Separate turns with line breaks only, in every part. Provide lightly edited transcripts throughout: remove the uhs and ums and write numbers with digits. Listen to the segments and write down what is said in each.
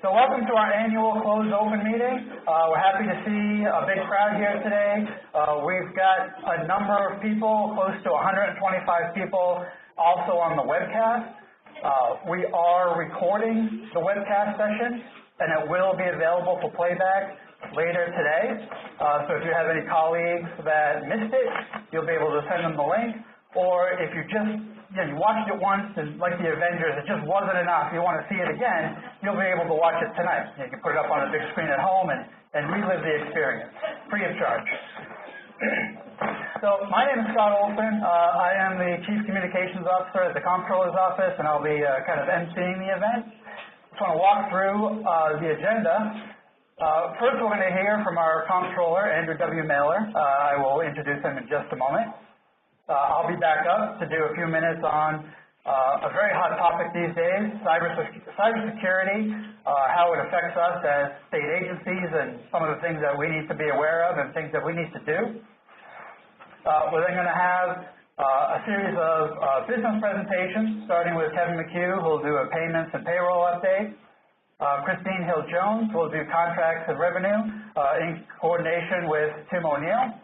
So welcome to our annual closed open meeting. We're happy to see a big crowd here today. We've got a number of people, close to 125 people, also on the webcast. We are recording the webcast session, and it will be available for playback later today. So if you have any colleagues that missed it, you'll be able to send them the link. Or if you you watched it once, and like the Avengers, it just wasn't enough, you want to see it again, you'll be able to watch it tonight. You can put it up on a big screen at home and relive the experience, free of charge. So my name is Olsen. I am the Chief Communications Officer at the Comptroller's office, and I'll be kind of emceeing the event. Just want to walk through the agenda. First, we're going to hear from our Comptroller, Andrew W. Maylor. I will introduce him in just a moment. I'll be back up to do a few minutes on a very hot topic these days, cybersecurity, how it affects us as state agencies, and some of the things that we need to be aware of and things that we need to do. We're then going to have a series of business presentations, starting with Kevin McHugh, who will do a payments and payroll update. Kristine Hill-Jones will do contracts and revenue in coordination with Tim O'Neill.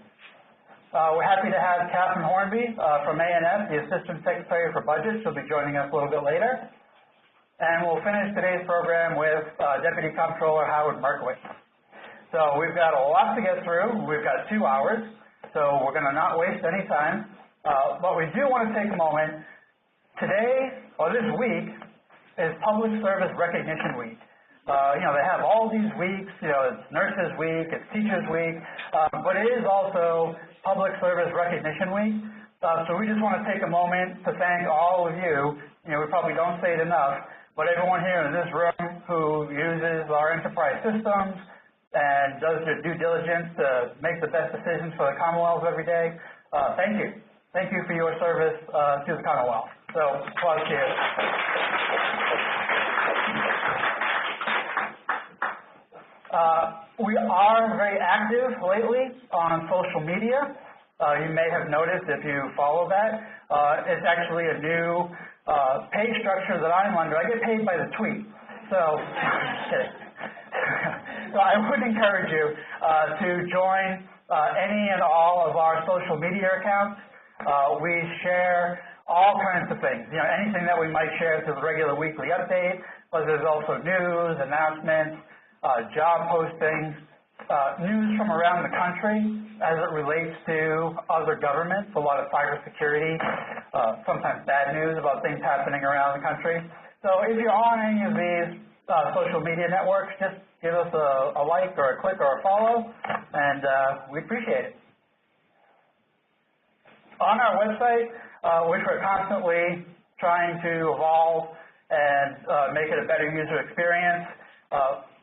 We're happy to have Catharine Hornby from A&F, the Assistant Secretary for Budget. She'll be joining us a little bit later. And we'll finish today's program with Deputy Comptroller Howard Merkowitz. So we've got a lot to get through. We've got 2 hours, so we're going to not waste any time. But we do want to take a moment. Today, or this week, is Public Service Recognition Week. They have all these weeks, it's Nurses Week, it's Teachers Week, but it is also Public Service Recognition Week. So we just want to take a moment to thank all of you. We probably don't say it enough, but everyone here in this room who uses our enterprise systems and does their due diligence to make the best decisions for the Commonwealth every day, thank you. Thank you for your service to the Commonwealth. So applause to you. We are very active lately on social media. You may have noticed if you follow that. It's actually a new pay structure that I'm under. I get paid by the tweet. So, just kidding. So I would encourage you to join any and all of our social media accounts. We share all kinds of things. Anything that we might share through the regular weekly update, but there's also news, announcements, job postings, news from around the country as it relates to other governments, a lot of cybersecurity, sometimes bad news about things happening around the country. So if you're on any of these social media networks, just give us a like or a click or a follow, and we appreciate it. On our website, which we're constantly trying to evolve and make it a better user experience,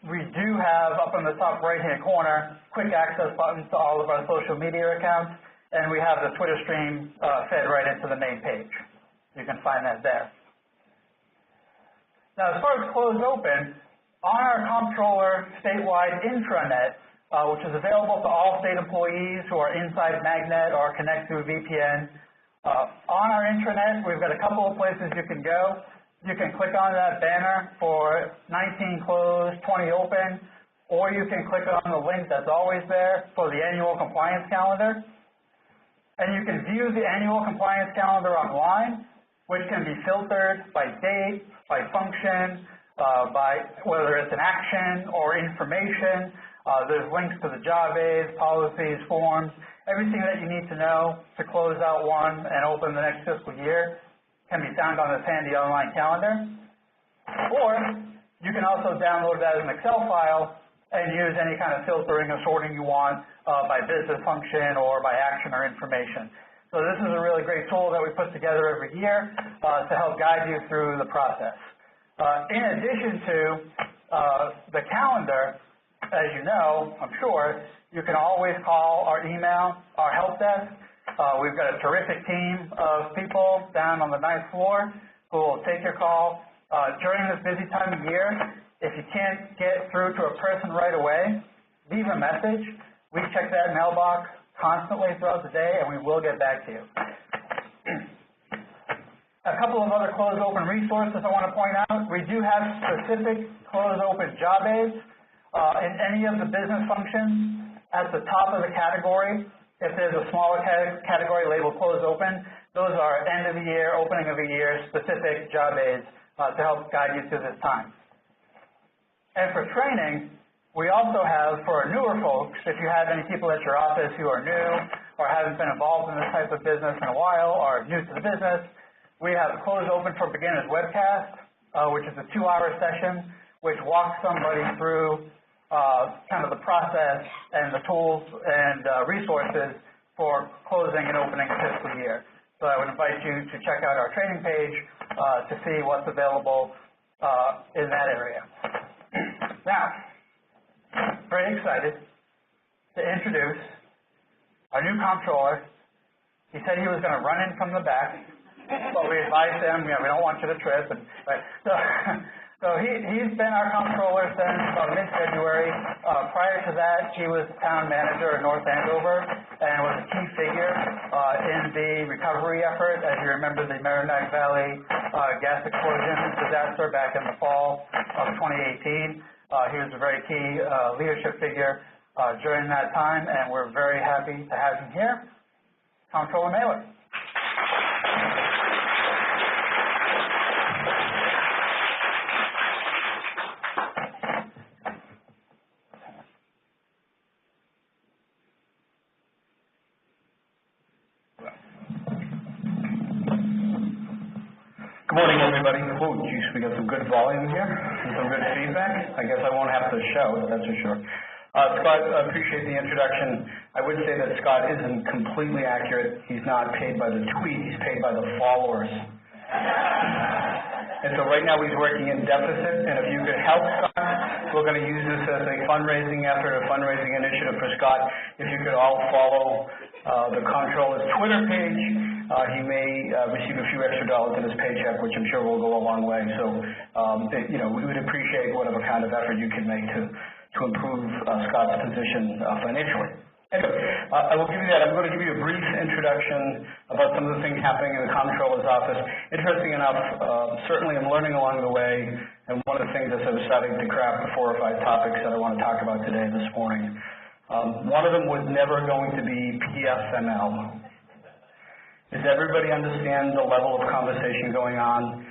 we do have, up in the top right-hand corner, quick access buttons to all of our social media accounts, and we have the Twitter stream fed right into the main page. You can find that there. Now, as far as closed open, on our Comptroller statewide intranet, which is available to all state employees who are inside Magnet or connect through VPN, on our intranet, we've got a couple of places you can go. You can click on that banner for 19 closed, 20 open, or you can click on the link that's always there for the annual compliance calendar. And you can view the annual compliance calendar online, which can be filtered by date, by function, by whether it's an action or information. There's links to the job aids, policies, forms, everything that you need to know to close out one and open the next fiscal year can be found on this handy online calendar. Or you can also download that as an Excel file and use any kind of filtering or sorting you want by business function or by action or information. So this is a really great tool that we put together every year to help guide you through the process. In addition to the calendar, as you know, I'm sure, you can always call or email our help desk. We've got a terrific team of people down on the 9th floor who will take your call. During this busy time of year, if you can't get through to a person right away, leave a message. We check that mailbox constantly throughout the day, and we will get back to you. A couple of other closed open resources I want to point out. We do have specific closed open job aids in any of the business functions at the top of the category. If there's a smaller category labeled closed open, those are end of the year, opening of the year specific job aids to help guide you through this time. And for training, we also have, for our newer folks, if you have any people at your office who are new or haven't been involved in this type of business in a while or new to the business, we have Closed Open for Beginners Webcast, which is a 2-hour session which walks somebody through kind of the process and the tools and resources for closing and opening a fiscal year. So I would invite you to check out our training page to see what's available in that area. Now, very excited to introduce our new comptroller. He said he was going to run in from the back, but we advised him, we don't want you to trip. So he's been our comptroller since about mid-February. Prior to that, he was town manager in North Andover and was a key figure in the recovery effort. As you remember, the Merrimack Valley gas explosion disaster back in the fall of 2018. He was a very key leadership figure during that time, and we're very happy to have him here. Comptroller Maylor.
Good morning, everybody. Oh, geez, we got some good volume here and some good feedback. I guess I won't have to shout, that's for sure. Scott, I appreciate the introduction. I would say that Scott isn't completely accurate. He's not paid by the tweet, he's paid by the followers. And so right now he's working in deficit, and if you could help Scott, we're going to use this as a fundraising effort, a fundraising initiative for Scott. If you could all follow the Comptroller's Twitter page, he may receive a few extra dollars in his paycheck, which I'm sure will go a long way. So, we would appreciate whatever kind of effort you can make to improve Scott's position financially. Anyway, I will give you that. I'm going to give you a brief introduction about some of the things happening in the Comptroller's office. Interesting enough, certainly I'm learning along the way, and one of the things as I was starting to craft the 4 or 5 topics that I want to talk about today, this morning, one of them was never going to be PFML. Does everybody understand the level of conversation going on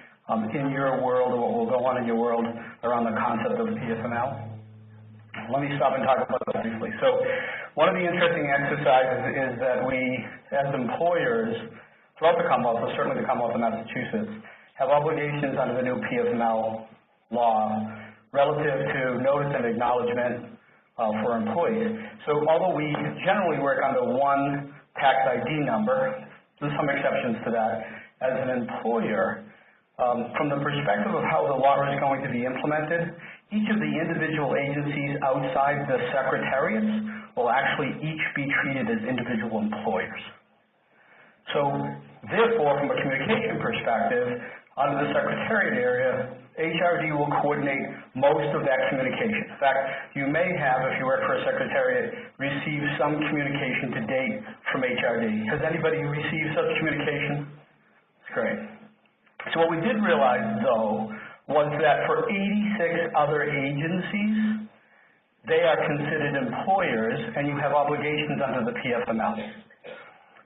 in your world, or what will go on in your world around the concept of PFML? Let me stop and talk about that briefly. So one of the interesting exercises is that we, as employers throughout the Commonwealth, but certainly the Commonwealth of Massachusetts, have obligations under the new PFML law relative to notice and acknowledgement for employees. So although we generally work under one tax ID number, there's some exceptions to that. As an employer, from the perspective of how the law is going to be implemented, each of the individual agencies outside the secretariats will actually each be treated as individual employers. So therefore, from a communication perspective, under the secretariat area, HRD will coordinate most of that communication. In fact, you may have, if you work for a secretariat, received some communication to date from HRD. Has anybody received such communication? That's great. So what we did realize, though, was that for 86 other agencies, they are considered employers, and you have obligations under the PFML.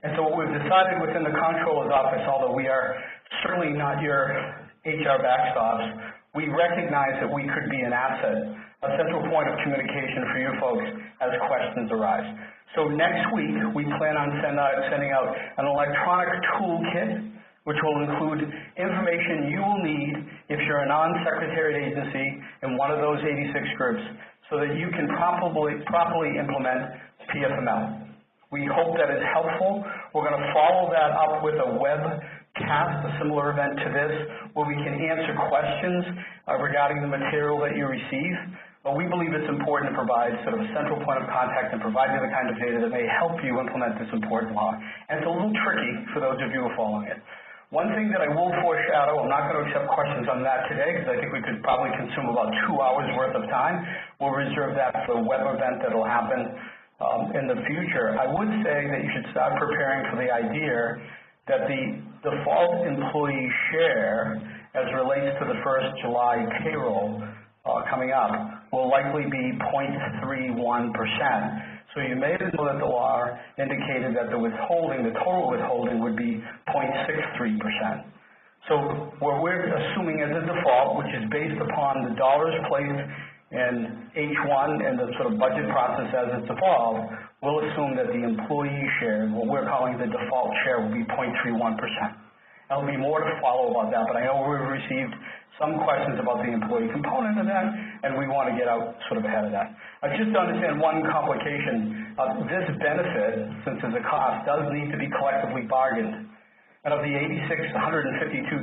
And so what we've decided within the Comptroller's office, although we are certainly not your HR backstops, we recognize that we could be an asset, a central point of communication for you folks as questions arise. So next week, we plan on sending out an electronic toolkit which will include information you will need if you're a non-secretariat agency in one of those 86 groups so that you can properly implement PFML. We hope that is helpful. We're going to follow that up with a webcast, a similar event to this, where we can answer questions regarding the material that you receive. But we believe it's important to provide sort of a central point of contact and provide you the kind of data that may help you implement this important law. And it's a little tricky for those of you who are following it. One thing that I will foreshadow, I'm not going to accept questions on that today because I think we could probably consume about 2 hours worth of time. We'll reserve that for the web event that will happen in the future. I would say that you should start preparing for the idea that the default employee share as relates to the first July payroll coming up will likely be 0.31%. So you may know that the law indicated that the withholding, the total withholding, would be 0.63%. So what we're assuming as a default, which is based upon the dollars placed in H1 and the sort of budget process as it's evolved, we'll assume that the employee share, what we're calling the default share, will be 0.31%. There'll be more to follow about that, but I know we've received some questions about the employee component of that, and we want to get out sort of ahead of that. Just to understand one complication, this benefit, since there's a cost, does need to be collectively bargained. And of the 152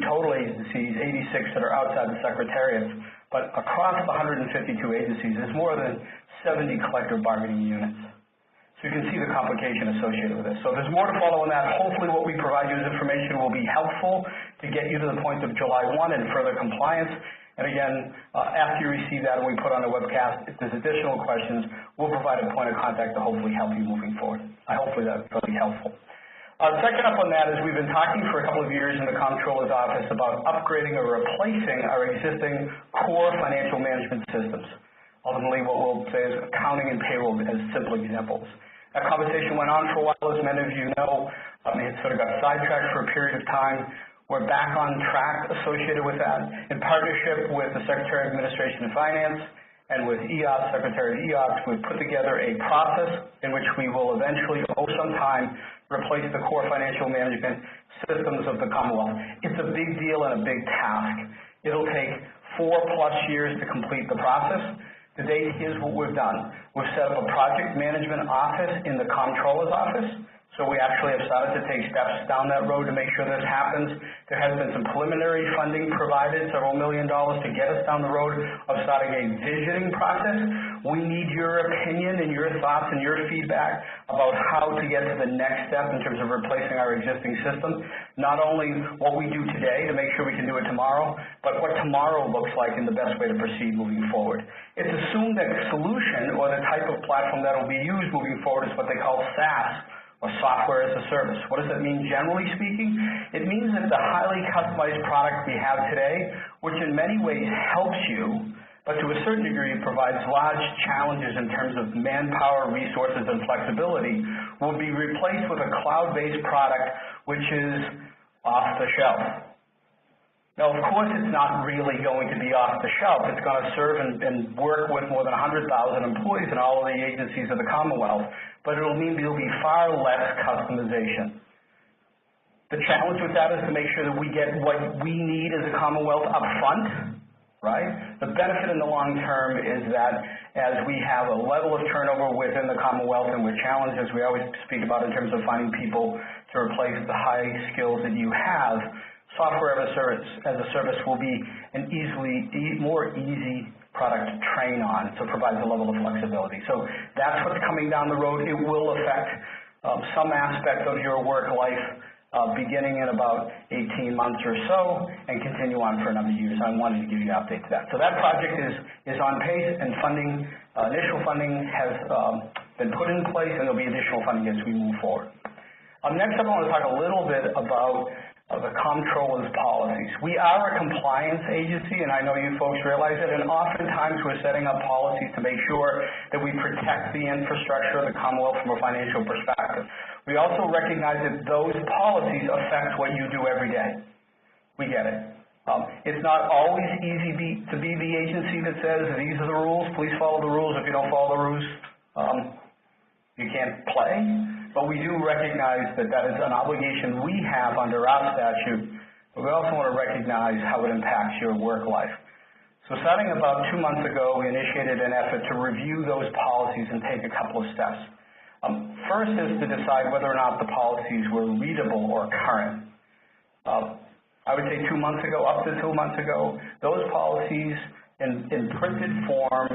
total agencies, 86 that are outside the Secretariat, but across the 152 agencies, there's more than 70 collective bargaining units. So you can see the complication associated with this. So there's more to follow on that. Hopefully what we provide you as information will be helpful to get you to the point of July 1 and further compliance. And again, after you receive that and we put on a webcast, if there's additional questions, we'll provide a point of contact to hopefully help you moving forward. Hopefully that will be helpful. Second up on that is we've been talking for a couple of years in the Comptroller's office about upgrading or replacing our existing core financial management systems. Ultimately, what we'll say is accounting and payroll as simple examples. That conversation went on for a while, as many of you know. It sort of got sidetracked for a period of time. We're back on track associated with that. In partnership with the Secretary of Administration and Finance and with EOPS, Secretary of EOPS, we've put together a process in which we will eventually, over some time, replace the core financial management systems of the Commonwealth. It's a big deal and a big task. It'll take 4+ years to complete the process. To date, here's what we've done. We've set up a project management office in the Comptroller's office. So we actually have started to take steps down that road to make sure this happens. There has been some preliminary funding provided, several $1 million, to get us down the road of starting a visioning process. We need your opinion and your thoughts and your feedback about how to get to the next step in terms of replacing our existing system. Not only what we do today to make sure we can do it tomorrow, but what tomorrow looks like and the best way to proceed moving forward. It's assumed that the solution or the type of platform that will be used moving forward is what they call SaaS, or software as a service. What does that mean generally speaking? It means that the highly customized product we have today, which in many ways helps you, but to a certain degree provides large challenges in terms of manpower, resources, and flexibility, will be replaced with a cloud-based product which is off the shelf. Now, of course, it's not really going to be off the shelf. It's going to serve and work with more than 100,000 employees in all of the agencies of the Commonwealth, but it'll mean there'll be far less customization. The challenge with that is to make sure that we get what we need as a Commonwealth up front, right? The benefit in the long term is that as we have a level of turnover within the Commonwealth and we're challenged, as we always speak about in terms of finding people to replace the high skills that you have, software as a service will be an more easy product to train on, so it provides a level of flexibility. So that's what's coming down the road. It will affect some aspect of your work life beginning in about 18 months or so and continue on for a number of years. I wanted to give you an update to that. So that project is on pace, and funding, initial funding has been put in place, and there'll be additional funding as we move forward. Next up, I want to talk a little bit about the Comptroller's policies. We are a compliance agency, and I know you folks realize it, and oftentimes we're setting up policies to make sure that we protect the infrastructure of the Commonwealth from a financial perspective. We also recognize that those policies affect what you do every day. We get it. It's not always easy to be the agency that says, these are the rules, please follow the rules. If you don't follow the rules, you can't play. But we do recognize that that is an obligation we have under our statute, but we also want to recognize how it impacts your work life. So starting about 2 months ago, we initiated an effort to review those policies and take a couple of steps. First is to decide whether or not the policies were readable or current. I would say 2 months ago, up to 2 months ago, those policies in printed form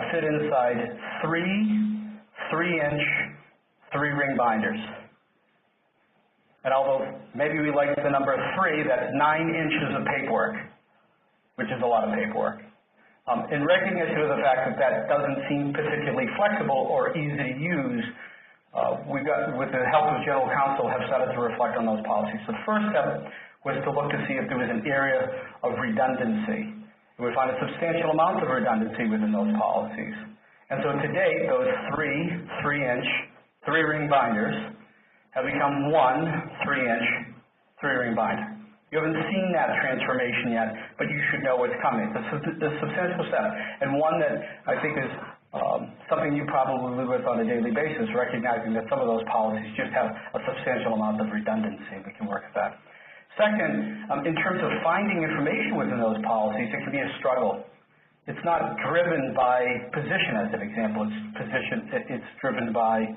fit inside three-inch 3-ring binders. And although maybe we like the number 3, that's 9 inches of paperwork, which is a lot of paperwork. In recognition of the fact that that doesn't seem particularly flexible or easy to use, we got, with the help of General Counsel, have started to reflect on those policies. So the first step was to look to see if there was an area of redundancy. And we found a substantial amount of redundancy within those policies. And so to date, those three-ring binders have become one 3-inch, 3-ring binder. You haven't seen that transformation yet, but you should know what's coming. It's a substantial step, and one that I think is something you probably live with on a daily basis, recognizing that some of those policies just have a substantial amount of redundancy. We can work with that. Second, in terms of finding information within those policies, it can be a struggle. It's not driven by position, as an example. It's driven by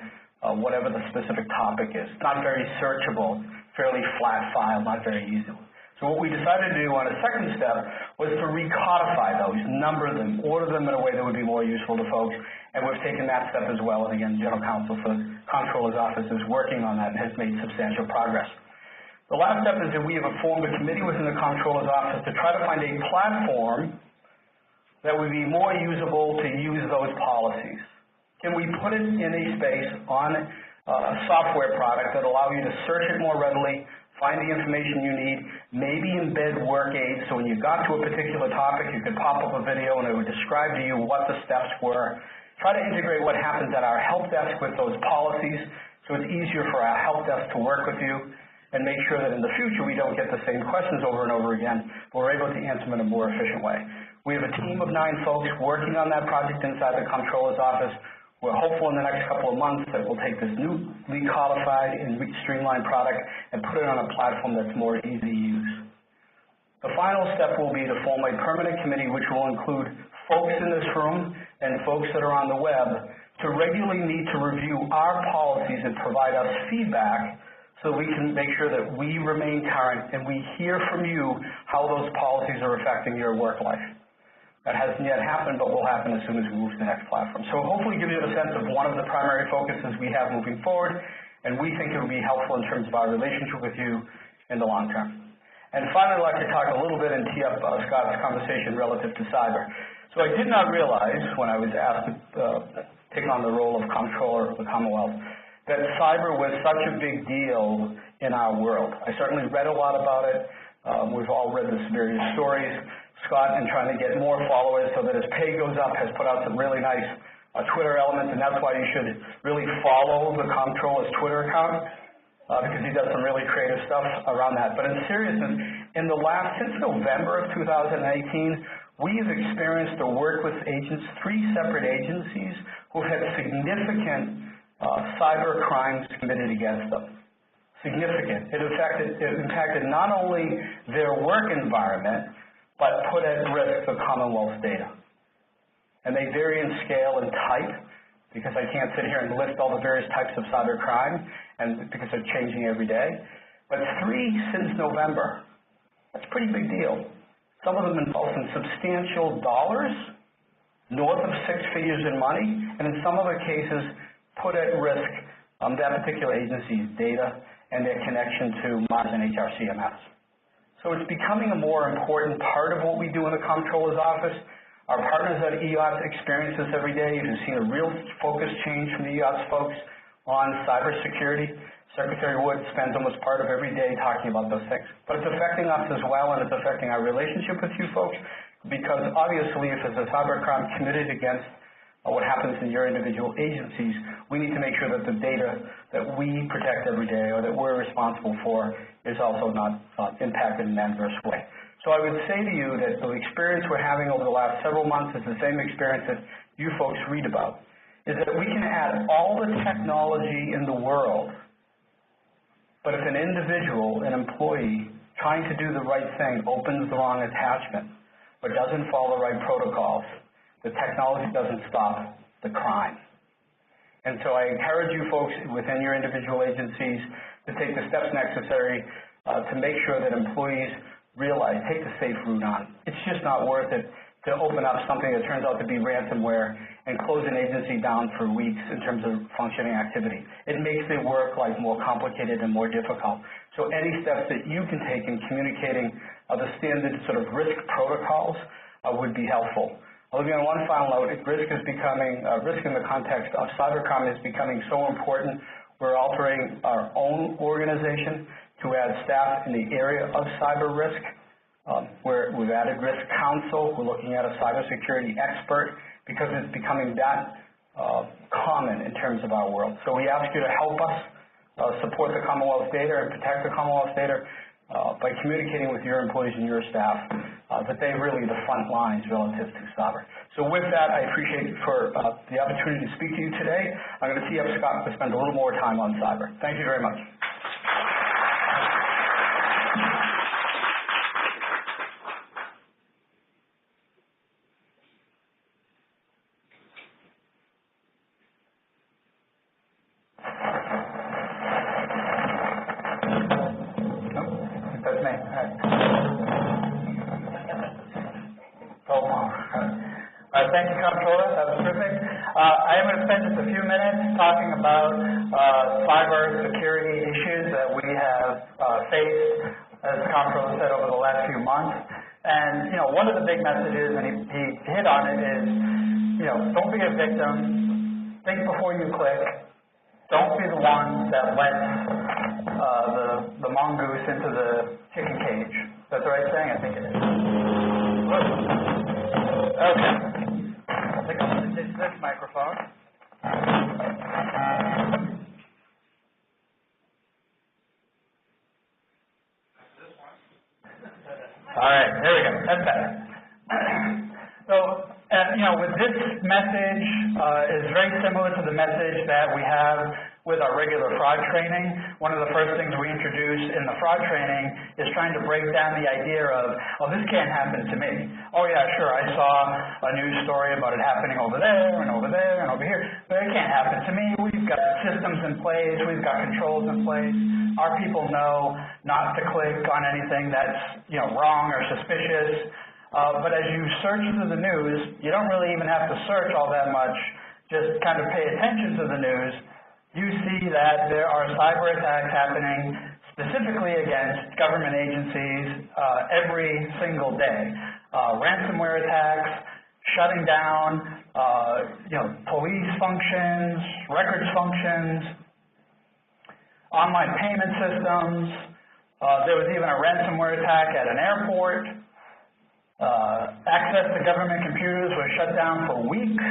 whatever the specific topic is. It's not very searchable, fairly flat file, not very usable. So what we decided to do on a second step was to recodify those, number them, order them in a way that would be more useful to folks, and we've taken that step as well. And again, General Counsel for the Comptroller's Office is working on that and has made substantial progress. The last step is that we have formed a committee within the Comptroller's Office to try to find a platform that would be more usable to use those policies. Can we put it in a space on a software product that allow you to search it more readily, find the information you need, maybe embed work aids so when you got to a particular topic you could pop up a video and it would describe to you what the steps were. Try to integrate what happens at our help desk with those policies so it's easier for our help desk to work with you, and make sure that in the future we don't get the same questions over and over again, but we're able to answer them in a more efficient way. We have a team of 9 folks working on that project inside the Comptroller's Office. We're hopeful in the next couple of months that we'll take this newly codified and streamlined product and put it on a platform that's more easy to use. The final step will be to form a permanent committee which will include folks in this room and folks that are on the web to regularly meet to review our policies and provide us feedback so we can make sure that we remain current and we hear from you how those policies are affecting your work life. That hasn't yet happened, but will happen as soon as we move to the next platform. So hopefully give you a sense of one of the primary focuses we have moving forward, and we think it will be helpful in terms of our relationship with you in the long term. And finally, I'd like to talk a little bit and tee up Scott's conversation relative to cyber. So I did not realize when I was asked to take on the role of Comptroller of the Commonwealth that cyber was such a big deal in our world. I certainly read a lot about it. We've all read the various stories. Scott, in trying to get more followers so that his pay goes up, has put out some really nice Twitter elements, and that's why you should really follow the Comptroller's Twitter account because he does some really creative stuff around that. But in seriousness, since November of 2018, we have experienced or worked with 3 separate agencies who have had significant cyber crimes committed against them. Significant. It impacted not only their work environment, but put at risk the Commonwealth's data. And they vary in scale and type, because I can't sit here and list all the various types of cyber crime, and because they're changing every day. But 3 since November. That's a pretty big deal. Some of them involve some substantial dollars, north of 6 figures in money, and in some other cases put at risk that particular agency's data and their connection to Mars and HR CMS. So it's becoming a more important part of what we do in the Comptroller's Office. Our partners at EOTS experience this every day. You've seen a real focus change from the EOTS folks on cybersecurity. Secretary Wood spends almost part of every day talking about those things. But it's affecting us as well, and it's affecting our relationship with you folks, because obviously if there's a cybercrime committed against what happens in your individual agencies, we need to make sure that the data that we protect every day or that we're responsible for is also not impacted in an adverse way. So I would say to you that the experience we're having over the last several months is the same experience that you folks read about, is that we can add all the technology in the world, but if an individual, an employee, trying to do the right thing opens the wrong attachment but doesn't follow the right protocols, the technology doesn't stop the crime. And so I encourage you folks within your individual agencies to take the steps necessary to make sure that employees realize, take the safe route on. It's just not worth it to open up something that turns out to be ransomware and close an agency down for weeks in terms of functioning activity. It makes the work life more complicated and more difficult. So any steps that you can take in communicating the standard sort of risk protocols would be helpful. I'll leave you on one final note. Risk is becoming, risk in the context of cybercrime is becoming so important. We're altering our own organization to add staff in the area of cyber risk. We've added risk counsel. We're looking at a cybersecurity expert because it's becoming that common in terms of our world. So we ask you to help us support the Commonwealth data and protect the Commonwealth data by communicating with your employees and your staff that they're really the front lines relative to cyber. So with that, I appreciate for the opportunity to speak to you today. I'm going to tee up Scott to spend a little more time on cyber. Thank you very much.
Thank you, Comptroller. That was terrific. I am going to spend just a few minutes talking about cyber security issues that we have faced, as the Comptroller said, over the last few months. And, one of the big messages, and he hit on it, is, don't be a victim. Think before you click. Don't be the one that lets the mongoose into the chicken cage. Is that the right saying? I think it is. Okay. I think I'm going to ditch this microphone. All right, there we go. That's better. So, with this message is very similar to the message that we have with our regular fraud training. One of the first things we introduce in the fraud training is trying to break down the idea of, oh, this can't happen to me. Oh, yeah, sure, I saw a news story about it happening over there and over there and over here, but it can't happen to me. We've got systems in place. We've got controls in place. Our people know not to click on anything that's, wrong or suspicious. But as you search through the news, you don't really even have to search all that much. Just kind of pay attention to the news. You see that there are cyber attacks happening specifically against government agencies every single day. Ransomware attacks, shutting down, police functions, records functions, online payment systems. There was even a ransomware attack at an airport. Access to government computers was shut down for weeks.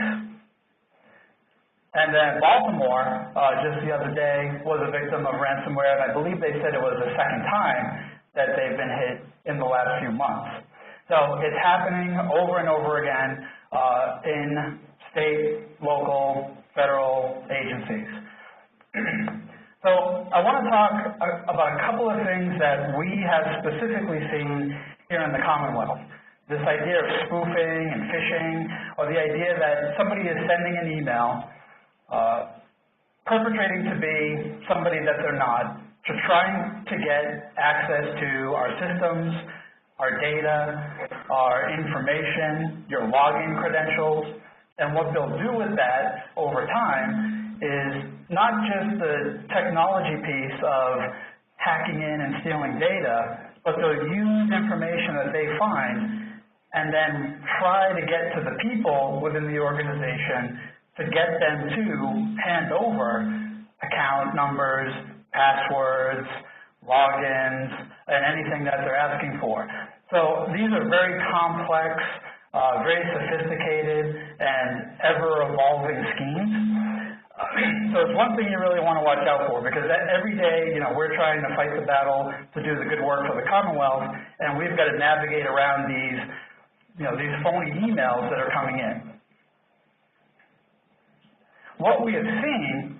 And then Baltimore, just the other day, was a victim of ransomware, and I believe they said it was the second time that they've been hit in the last few months. So it's happening over and over again in state, local, federal agencies. So I want to talk about a couple of things that we have specifically seen here in the Commonwealth. This idea of spoofing and phishing, or the idea that somebody is sending an email perpetrating to be somebody that they're not, to trying to get access to our systems, our data, our information, your login credentials. And what they'll do with that over time is not just the technology piece of hacking in and stealing data, but they'll use information that they find and then try to get to the people within the organization to get them to hand over account numbers, passwords, logins, and anything that they're asking for. So these are very complex, very sophisticated, and ever-evolving schemes. So it's one thing you really want to watch out for, because every day, we're trying to fight the battle to do the good work for the Commonwealth, and we've got to navigate around these, these phony emails that are coming in. What we have seen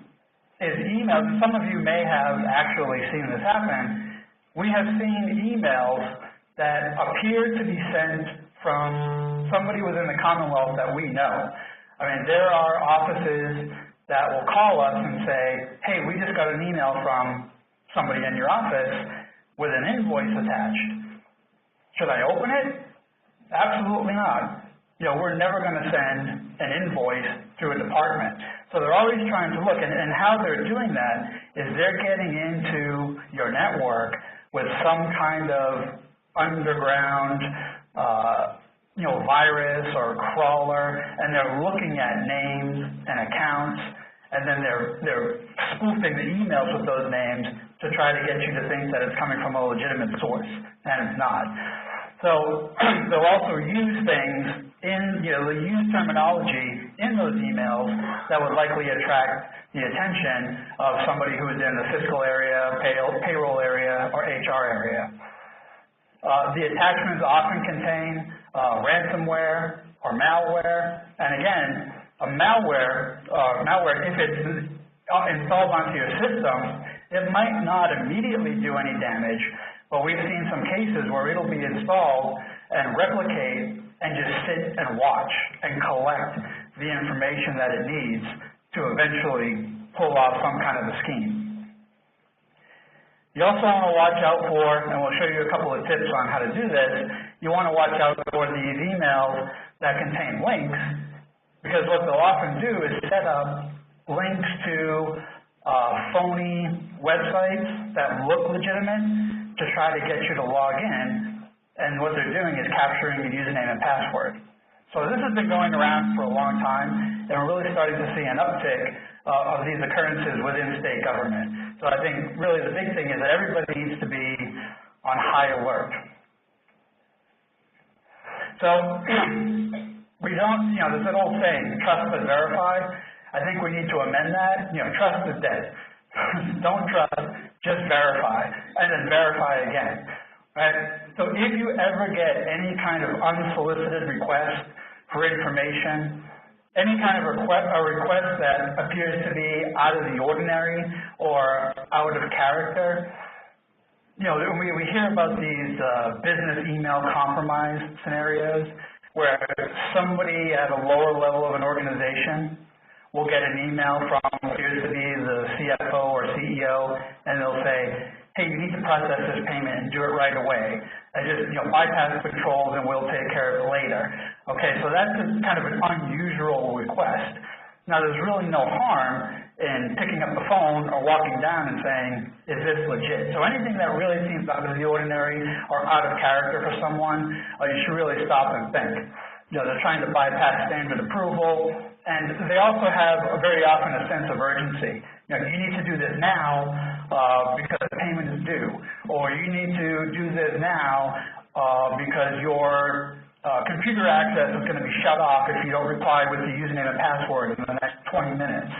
is emails. Some of you may have actually seen this happen. We have seen emails that appear to be sent from somebody within the Commonwealth that we know. I mean, there are offices that will call us and say, hey, we just got an email from somebody in your office with an invoice attached. Should I open it? Absolutely not. We're never going to send an invoice through a department. So they're always trying to look, and how they're doing that is they're getting into your network with some kind of underground virus or crawler, and they're looking at names and accounts, and then they're spoofing the emails with those names to try to get you to think that it's coming from a legitimate source, and it's not. So they'll also use things they'll use terminology in those emails that would likely attract the attention of somebody who is in the fiscal area, payroll area, or HR area. The attachments often contain ransomware or malware, and again, malware, if it's installed onto your system, it might not immediately do any damage, but we've seen some cases where it'll be installed and replicate and just sit and watch and collect the information that it needs to eventually pull off some kind of a scheme. You also want to watch out for, and we'll show you a couple of tips on how to do this, you want to watch out for these emails that contain links, because what they'll often do is set up links to phony websites that look legitimate to try to get you to log in, and what they're doing is capturing your username and password. So this has been going around for a long time, and we're really starting to see an uptick of these occurrences within state government. So I think really the big thing is that everybody needs to be on high alert. So we don't, there's an old saying, trust but verify. I think we need to amend that. Trust is dead. Don't trust, just verify, and then verify again. Right? So if you ever get any kind of unsolicited request for information, any kind of request that appears to be out of the ordinary or out of character, we hear about these business email compromise scenarios where somebody at a lower level of an organization will get an email from what appears to be the CFO or CEO, and they'll say, hey, you need to process this payment and do it right away. And just bypass controls and we'll take care of it later. Okay, so that's kind of an unusual request. Now, there's really no harm in picking up the phone or walking down and saying, is this legit? So anything that really seems out of the ordinary or out of character for someone, you should really stop and think. They're trying to bypass standard approval, and they also have very often a sense of urgency. You need to do this now because the payment is due, or you need to do this now because your computer access is going to be shut off if you don't reply with the username and password in the next 20 minutes.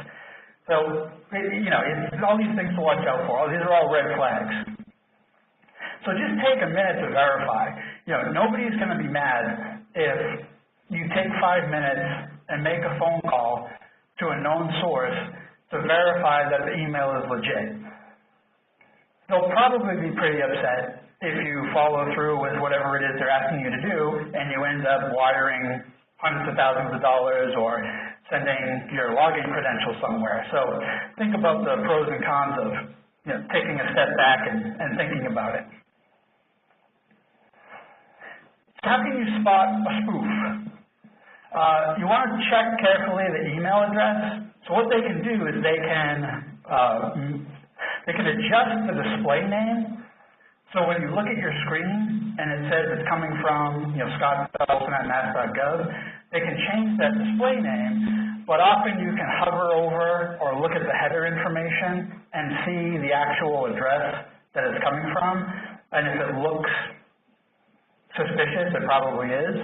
So, it's all these things to watch out for. These are all red flags. So just take a minute to verify. Nobody's going to be mad if you take 5 minutes and make a phone call to a known source to verify that the email is legit. They'll probably be pretty upset if you follow through with whatever it is they're asking you to do and you end up wiring hundreds of thousands of dollars or sending your login credentials somewhere. So think about the pros and cons of taking a step back and thinking about it. So how can you spot a spoof? You want to check carefully the email address. So what they can do is they can adjust the display name. So when you look at your screen and it says it's coming from scott.olsen@mass.gov, they can change that display name, but often you can hover over or look at the header information and see the actual address that it's coming from. And if it looks suspicious, it probably is.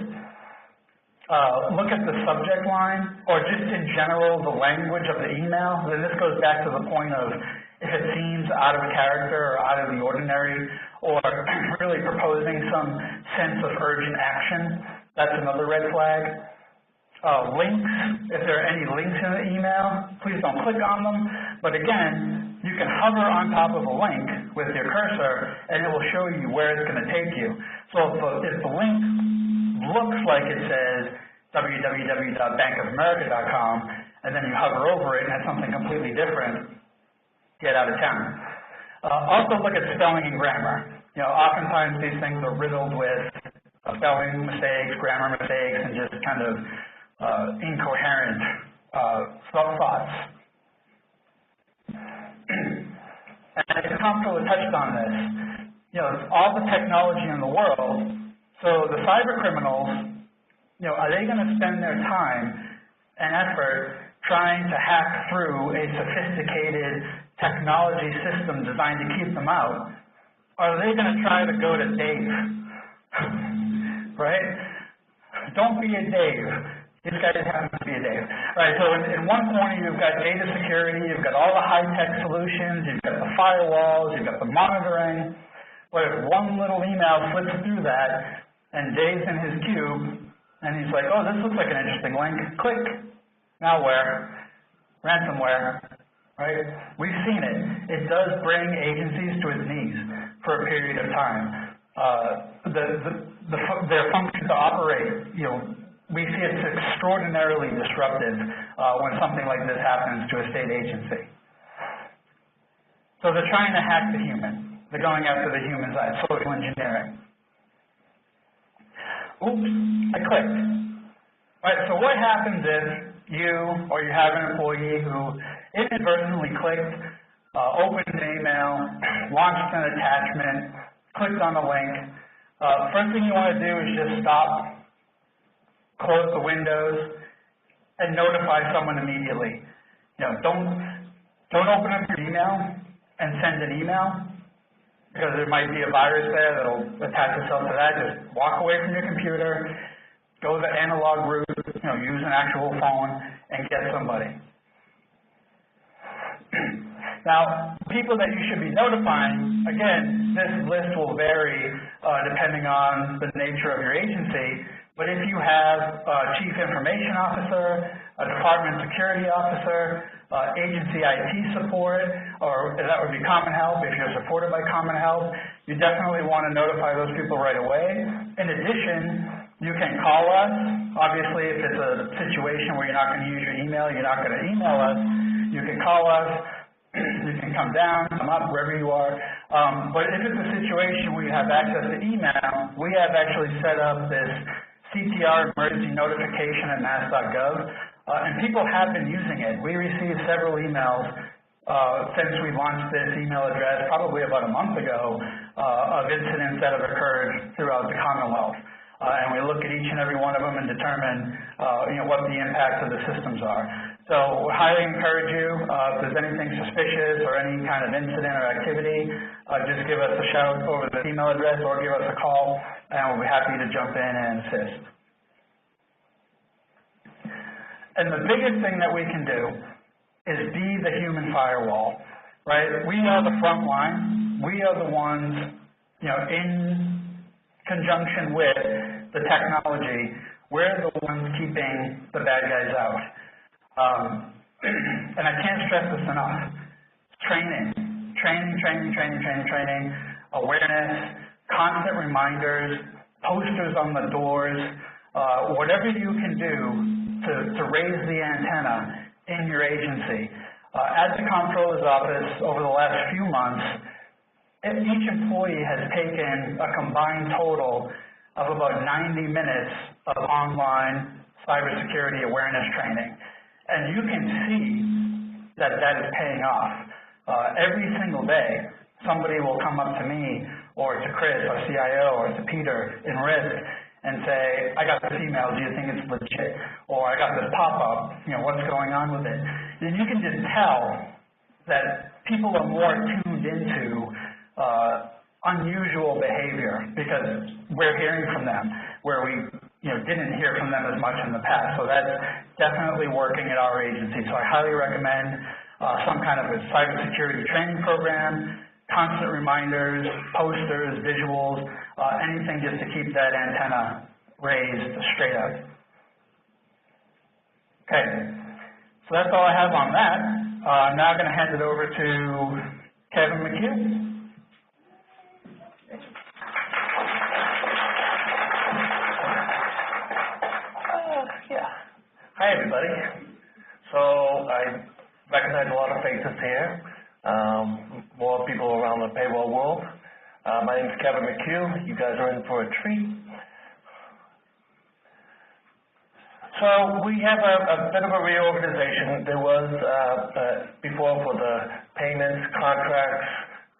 Look at the subject line, or just in general the language of the email. Then this goes back to the point of if it seems out of character or out of the ordinary, or really proposing some sense of urgent action. That's another red flag. Links, if there are any links in the email, please don't click on them. But again, you can hover on top of a link with your cursor, and it will show you where it's going to take you. So if the link looks like it says www.bankofamerica.com, and then you hover over it and it's something completely different, get out of town. Also look at spelling and grammar. Oftentimes these things are riddled with spelling mistakes, grammar mistakes, and just kind of incoherent thoughts. And the Comptroller touched on this. All the technology in the world. So the cyber criminals are they going to spend their time and effort trying to hack through a sophisticated technology system designed to keep them out? Or are they going to try to go to Dave? Right? Don't be a Dave. This guy just happens to be a Dave. Right, so in one corner you've got data security, you've got all the high-tech solutions, you've got the firewalls, you've got the monitoring. But if one little email slips through that, and Dave's in his cube, and he's like, oh, this looks like an interesting link, click, malware, ransomware, right? We've seen it. It does bring agencies to its knees for a period of time. Their function to operate, we see it's extraordinarily disruptive when something like this happens to a state agency. So they're trying to hack the human. They're going after the human side, social engineering. Oops, I clicked. All right, so what happens if you or you have an employee who inadvertently clicked, opened an email, launched an attachment, clicked on the link? First thing you want to do is just stop, close the windows, and notify someone immediately. Don't open up your email and send an email, because there might be a virus there that will attach itself to that. Just walk away from your computer, go the analog route, use an actual phone, and get somebody. Now, people that you should be notifying, again, this list will vary depending on the nature of your agency, but if you have a Chief Information Officer, a Department Security Officer, agency IT support, or that would be Common Help. If you're supported by Common Help, you definitely want to notify those people right away. In addition, you can call us. Obviously, if it's a situation where you're not going to use your email, you're not going to email us, you can call us. You can come down, come up, wherever you are. But if it's a situation where you have access to email, we have actually set up this CTR emergency notification at mass.gov, and people have been using it. We received several emails since we launched this email address, probably about a month ago, of incidents that have occurred throughout the Commonwealth. And we look at each and every one of them and determine what the impacts of the systems are. So we highly encourage you, if there's anything suspicious or any kind of incident or activity, just give us a shout over the email address or give us a call, and we'll be happy to jump in and assist. And the biggest thing that we can do is be the human firewall, right? We are the front line. We are the ones, in conjunction with the technology, we're the ones keeping the bad guys out. And I can't stress this enough. Training, awareness, constant reminders, posters on the doors, whatever you can do to raise the antenna in your agency. At the Comptroller's office over the last few months, each employee has taken a combined total of about 90 minutes of online cybersecurity awareness training. And you can see that is paying off. Every single day, somebody will come up to me or to Chris, our CIO, or to Peter in risk and say, I got this email, do you think it's legit? Or I got this pop-up, what's going on with it? And you can just tell that people are more tuned into unusual behavior because we're hearing from them where we didn't hear from them as much in the past. So that's definitely working at our agency. So I highly recommend some kind of a cybersecurity training program, constant reminders, posters, visuals, anything just to keep that antenna raised straight up. Okay, so that's all I have on that. I'm now going to hand it over to Kevin McHugh.
Hi, everybody. So I recognize a lot of faces here, more people around the payroll world. My name is Kevin McHugh. You guys are in for a treat. So we have a bit of a reorganization. There was, before for the payments, contracts,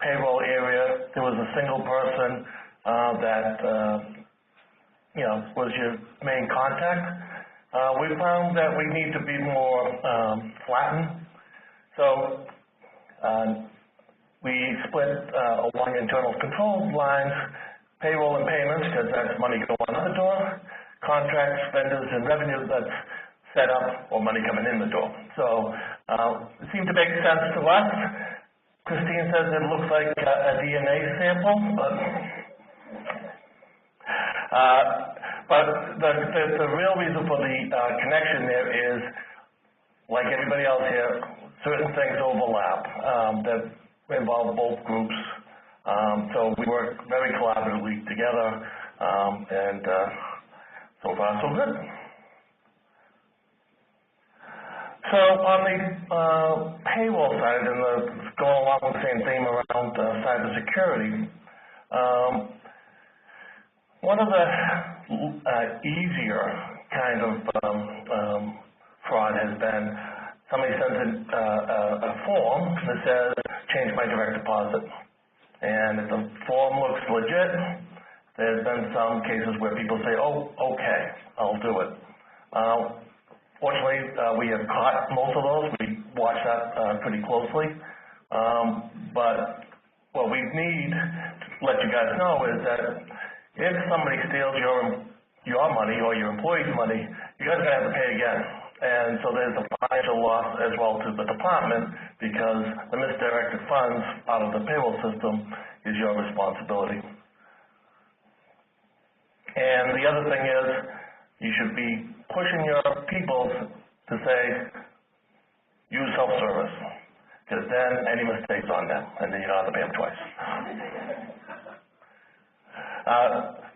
payroll area, there was a single person that was your main contact. We found that we need to be more flattened. So we split along internal control lines, payroll and payments, because that's money going out the door, contracts, vendors, and revenue, that's set up or money coming in the door. So it seemed to make sense to us. Kristine says it looks like a DNA sample, but the real reason for the connection there is, like everybody else here, certain things overlap that involve both groups. So we work very collaboratively together, and so far so good. So on the payroll side, and going along with the same theme around cybersecurity, one of the easier kind of fraud has been somebody sends in a form that says, change my direct deposit. And if the form looks legit, there's been some cases where people say, oh, okay, I'll do it. Fortunately, we have caught most of those. We watch that pretty closely. But what we need to let you guys know is that if somebody steals your money or your employee's money, you guys are going to have to pay again. And so there's a financial loss as well to the department, because the misdirected funds out of the payroll system is your responsibility. And the other thing is, you should be pushing your people to say, use self-service, because then any mistakes on them, and then you don't have to pay them twice.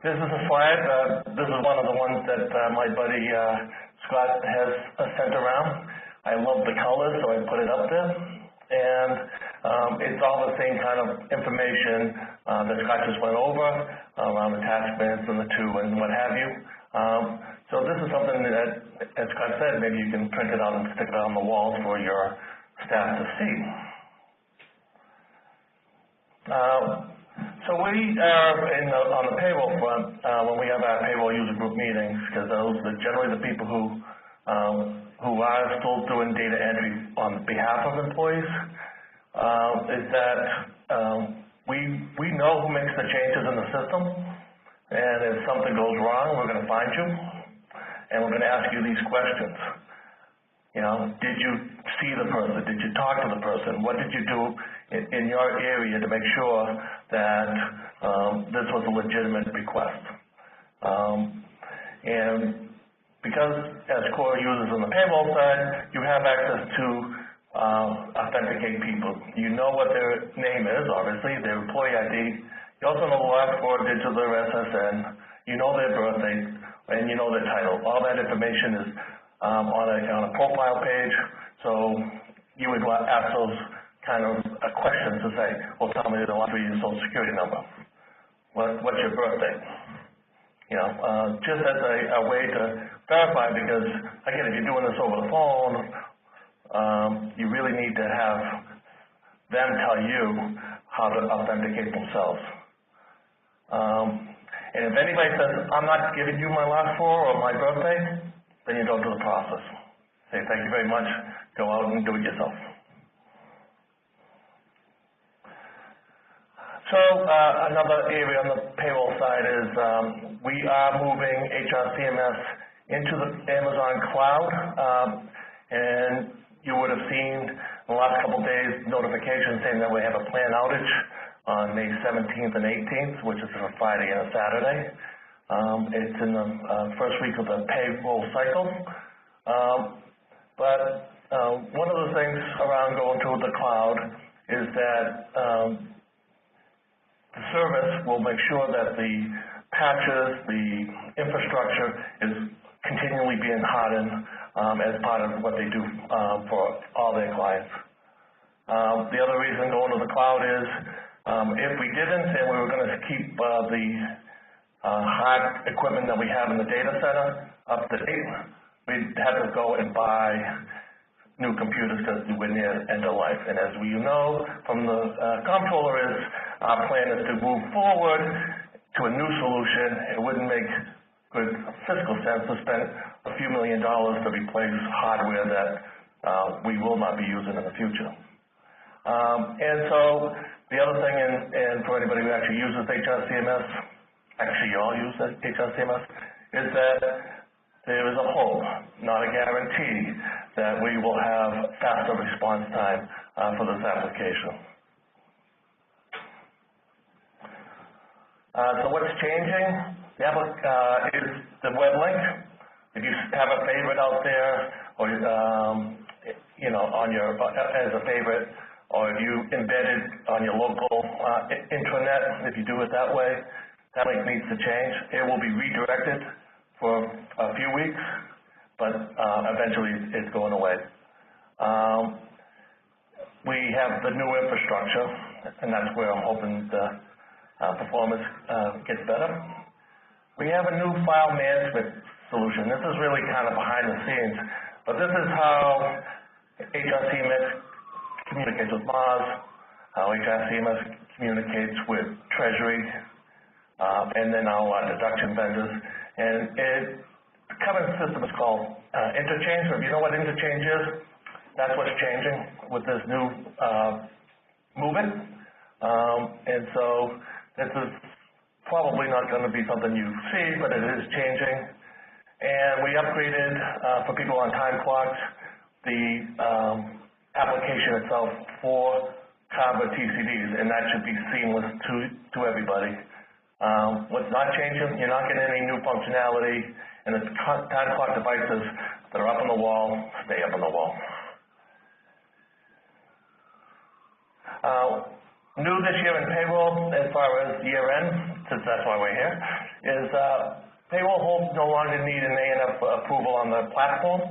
This is a slide. This is one of the ones that my buddy Scott has sent around. I love the colors, so I put it up there. And it's all the same kind of information that Scott just went over around attachments and the two and what have you. So this is something that, as Scott said, maybe you can print it out and stick it on the walls for your staff to see. So we are on the payroll front when we have our payroll user group meetings, because those are generally the people who are still doing data entry on behalf of employees. Is that we know who makes the changes in the system, and if something goes wrong, we're going to find you, and we're going to ask you these questions. Did you see the person? Did you talk to the person? What did you do in your area to make sure that this was a legitimate request? And because as core users on the payroll side, you have access to authenticate people. You know what their name is, obviously, their employee ID. You also know the last four digits of their SSN. You know their birthday, and you know their title. All that information is on a profile page. So you would ask those kind of questions to say, well, tell me the last three of your social security number. What's your birthday? Just as a way to verify, because again, if you're doing this over the phone, you really need to have them tell you how to authenticate themselves. And if anybody says, I'm not giving you my last four or my birthday, then you don't do the process. Say, thank you very much, go out and do it yourself. So another area on the payroll side is we are moving HRCMS into the Amazon cloud, and you would have seen in the last couple of days notifications saying that we have a planned outage on May 17th and 18th, which is a Friday and a Saturday. It's in the first week of the payroll cycle. But one of the things around going to the cloud is that the service will make sure that the patches, the infrastructure is continually being hardened as part of what they do for all their clients. The other reason going to the cloud is if we didn't and we were going to keep the hard equipment that we have in the data center up to date, we'd have to go and buy new computers because we're near end of life. And as you know from the Comptroller our plan is to move forward to a new solution. It wouldn't make good fiscal sense to spend a few $1 million to replace hardware that we will not be using in the future. And so the other thing, and for anybody who actually uses HRCMS, actually you all use HRCMS, is that there is a hope, not a guarantee, that we will have faster response time for this application. So what's changing? Is the web link. If you have a favorite out there, or on your as a favorite, or if you embed it on your local intranet, if you do it that way, that link needs to change. It will be redirected for a few weeks, but eventually it's going away. We have the new infrastructure, and that's where I'm hoping the performance gets better. We have a new file management solution. This is really kind of behind the scenes, but this is how HRCMS communicates with Mars, how HRCMS communicates with Treasury, and then our deduction vendors. And the current system is called interchange. So if you know what interchange is, that's what's changing with this new movement. And so this is probably not going to be something you see, but it is changing. And we upgraded, for people on time clocks, the application itself for CABA TCDs, and that should be seamless to everybody. What's not changing, you're not getting any new functionality, and the time clock devices that are up on the wall stay up on the wall. New this year in payroll, as far as year end, since that's why we're here, is payroll holds no longer need an A&F approval on the platform.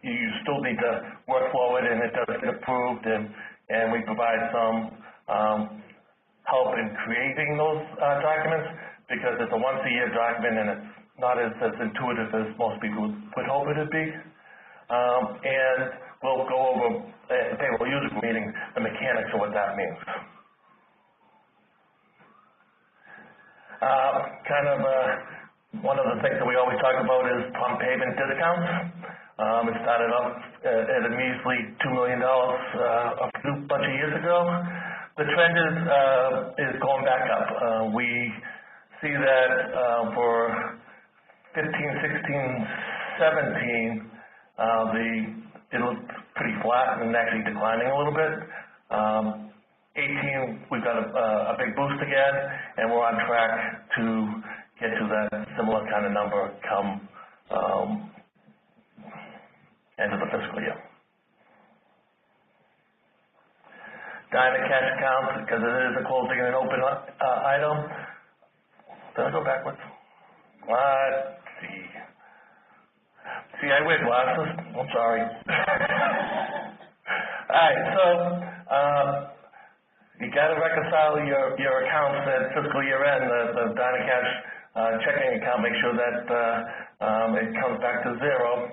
You still need to workflow it, and it does get approved, and we provide some help in creating those documents, because it's a once-a-year document, and it's not as intuitive as most people would hope it would be. And we'll go over at the payroll user meeting the mechanics of what that means. One of the things that we always talk about is prompt payment discounts. It started off at a measly $2 million a bunch of years ago. The trend is going back up. We see that for 15, 16, 17, it looks pretty flat and actually declining a little bit. 18, we've got a big boost again, and we're on track to get to that similar kind of number come end of the fiscal year. Dynamic cash accounts, because it is a closing and an open item. Did I go backwards? Let's see. See, I wear glasses. I'm sorry. All right, so you got to reconcile your accounts at fiscal year end, the dynamic cash checking account, make sure that it comes back to zero.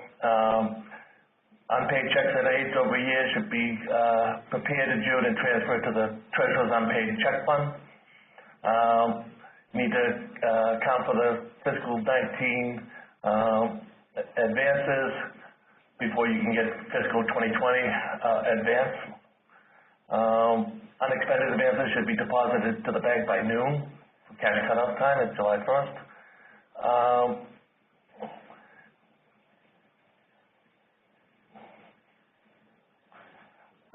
Unpaid checks that are aged over a year should be prepared in June and transferred to the Treasurer's unpaid check fund. You need to account for the fiscal 19 advances before you can get fiscal 2020 advance. Unexpended advances should be deposited to the bank by noon for cash cutoff time. It's July 1st.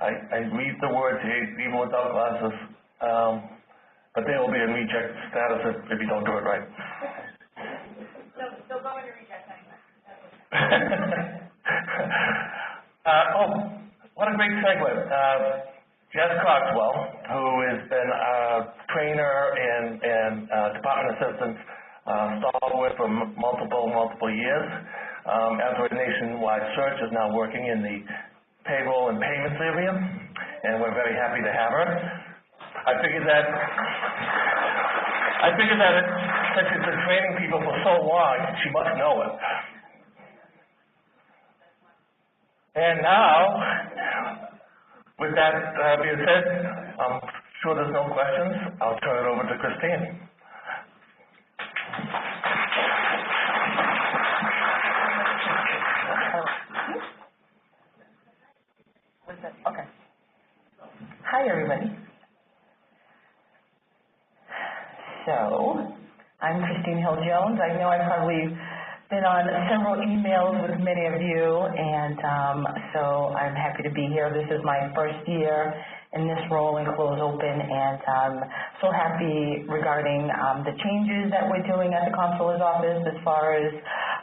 I read the words even without glasses, but there will be a reject status if you don't do it right.
They'll go into reject anyway.
What a great segue. Jess Coxwell, who has been a trainer and department assistant stalwart for multiple years, after a nationwide search, is now working in the payroll and payments area, and we're very happy to have her. I figured that since she's been training people for so long, she must know it. And now, with that being said, I'm sure there's no questions. I'll turn it over to Kristine.
Hi, everybody. So, I'm Kristine Hill-Jones. I know I've probably been on several emails with many of you, and so I'm happy to be here. This is my first year in this role in Close Open, and I'm so happy regarding the changes that we're doing at the Comptroller's office as far as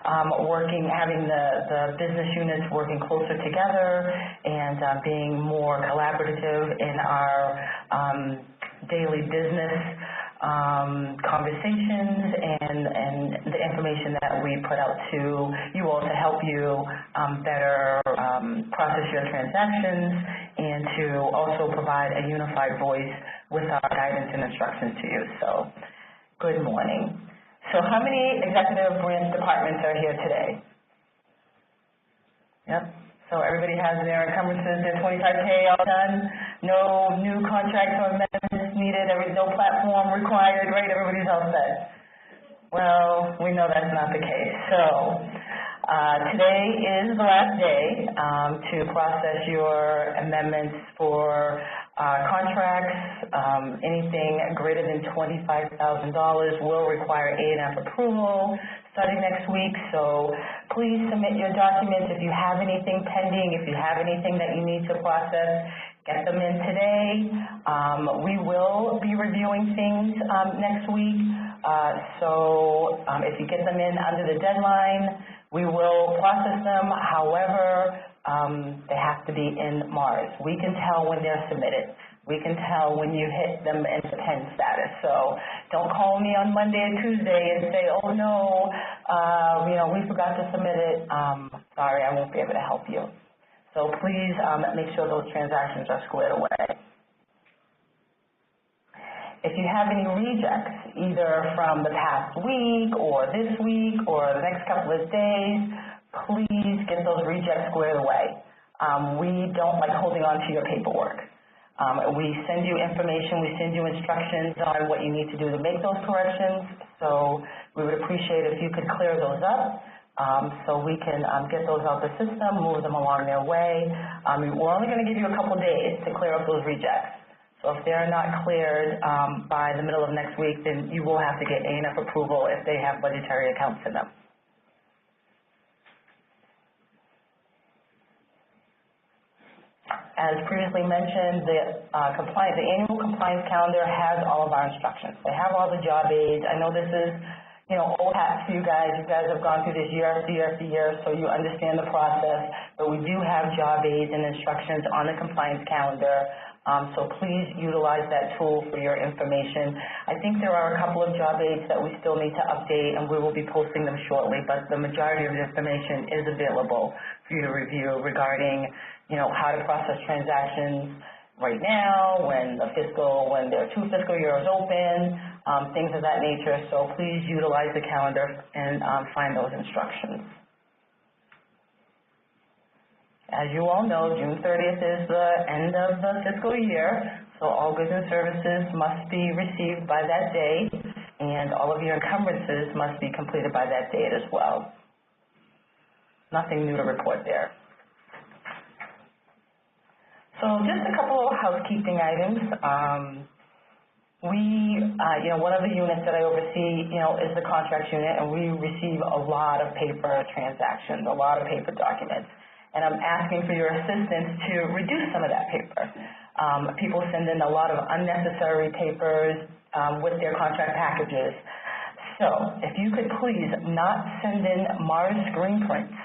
having the business units working closer together and being more collaborative in our daily business conversations and the information that we put out to you all to help you better process your transactions and to also provide a unified voice with our guidance and instructions to you. So, good morning. So how many executive branch departments are here today? Yep. So everybody has their encumbrances, their 25K all done, no new contracts or amendments needed, no platform required, right? Everybody's all set. Well, we know that's not the case. So today is the last day to process your amendments for contracts. Anything greater than $25,000 will require A&F approval starting next week, so please submit your documents. If you have anything pending, if you have anything that you need to process, get them in today. We will be reviewing things next week, so if you get them in under the deadline, we will process them. However, they have to be in Mars. We can tell when they're submitted. We can tell when you hit them into pen status. So don't call me on Monday or Tuesday and say, oh no, we forgot to submit it. Sorry, I won't be able to help you. So please make sure those transactions are squared away. If you have any rejects, either from the past week or this week or the next couple of days, please get those rejects squared away. We don't like holding on to your paperwork. We send you information, we send you instructions on what you need to do to make those corrections, so we would appreciate if you could clear those up so we can get those out the system, move them along their way. We're only going to give you a couple days to clear up those rejects. So if they're not cleared by the middle of next week, then you will have to get A&F approval if they have budgetary accounts in them. As previously mentioned, the annual compliance calendar has all of our instructions. They have all the job aids. I know this is, old hat to you guys. You guys have gone through this year after year after year, so you understand the process. But we do have job aids and instructions on the compliance calendar. So please utilize that tool for your information. I think there are a couple of job aids that we still need to update, and we will be posting them shortly, but the majority of the information is available for you to review regarding, how to process transactions right now, when there are 2 fiscal years open, things of that nature. So please utilize the calendar and find those instructions. As you all know, June 30th is the end of the fiscal year, so all goods and services must be received by that day, and all of your encumbrances must be completed by that date as well. Nothing new to report there. So just a couple of housekeeping items. One of the units that I oversee, is the contracts unit, and we receive a lot of paper transactions, a lot of paper documents. And I'm asking for your assistance to reduce some of that paper. People send in a lot of unnecessary papers with their contract packages. So if you could please not send in Mars screen prints.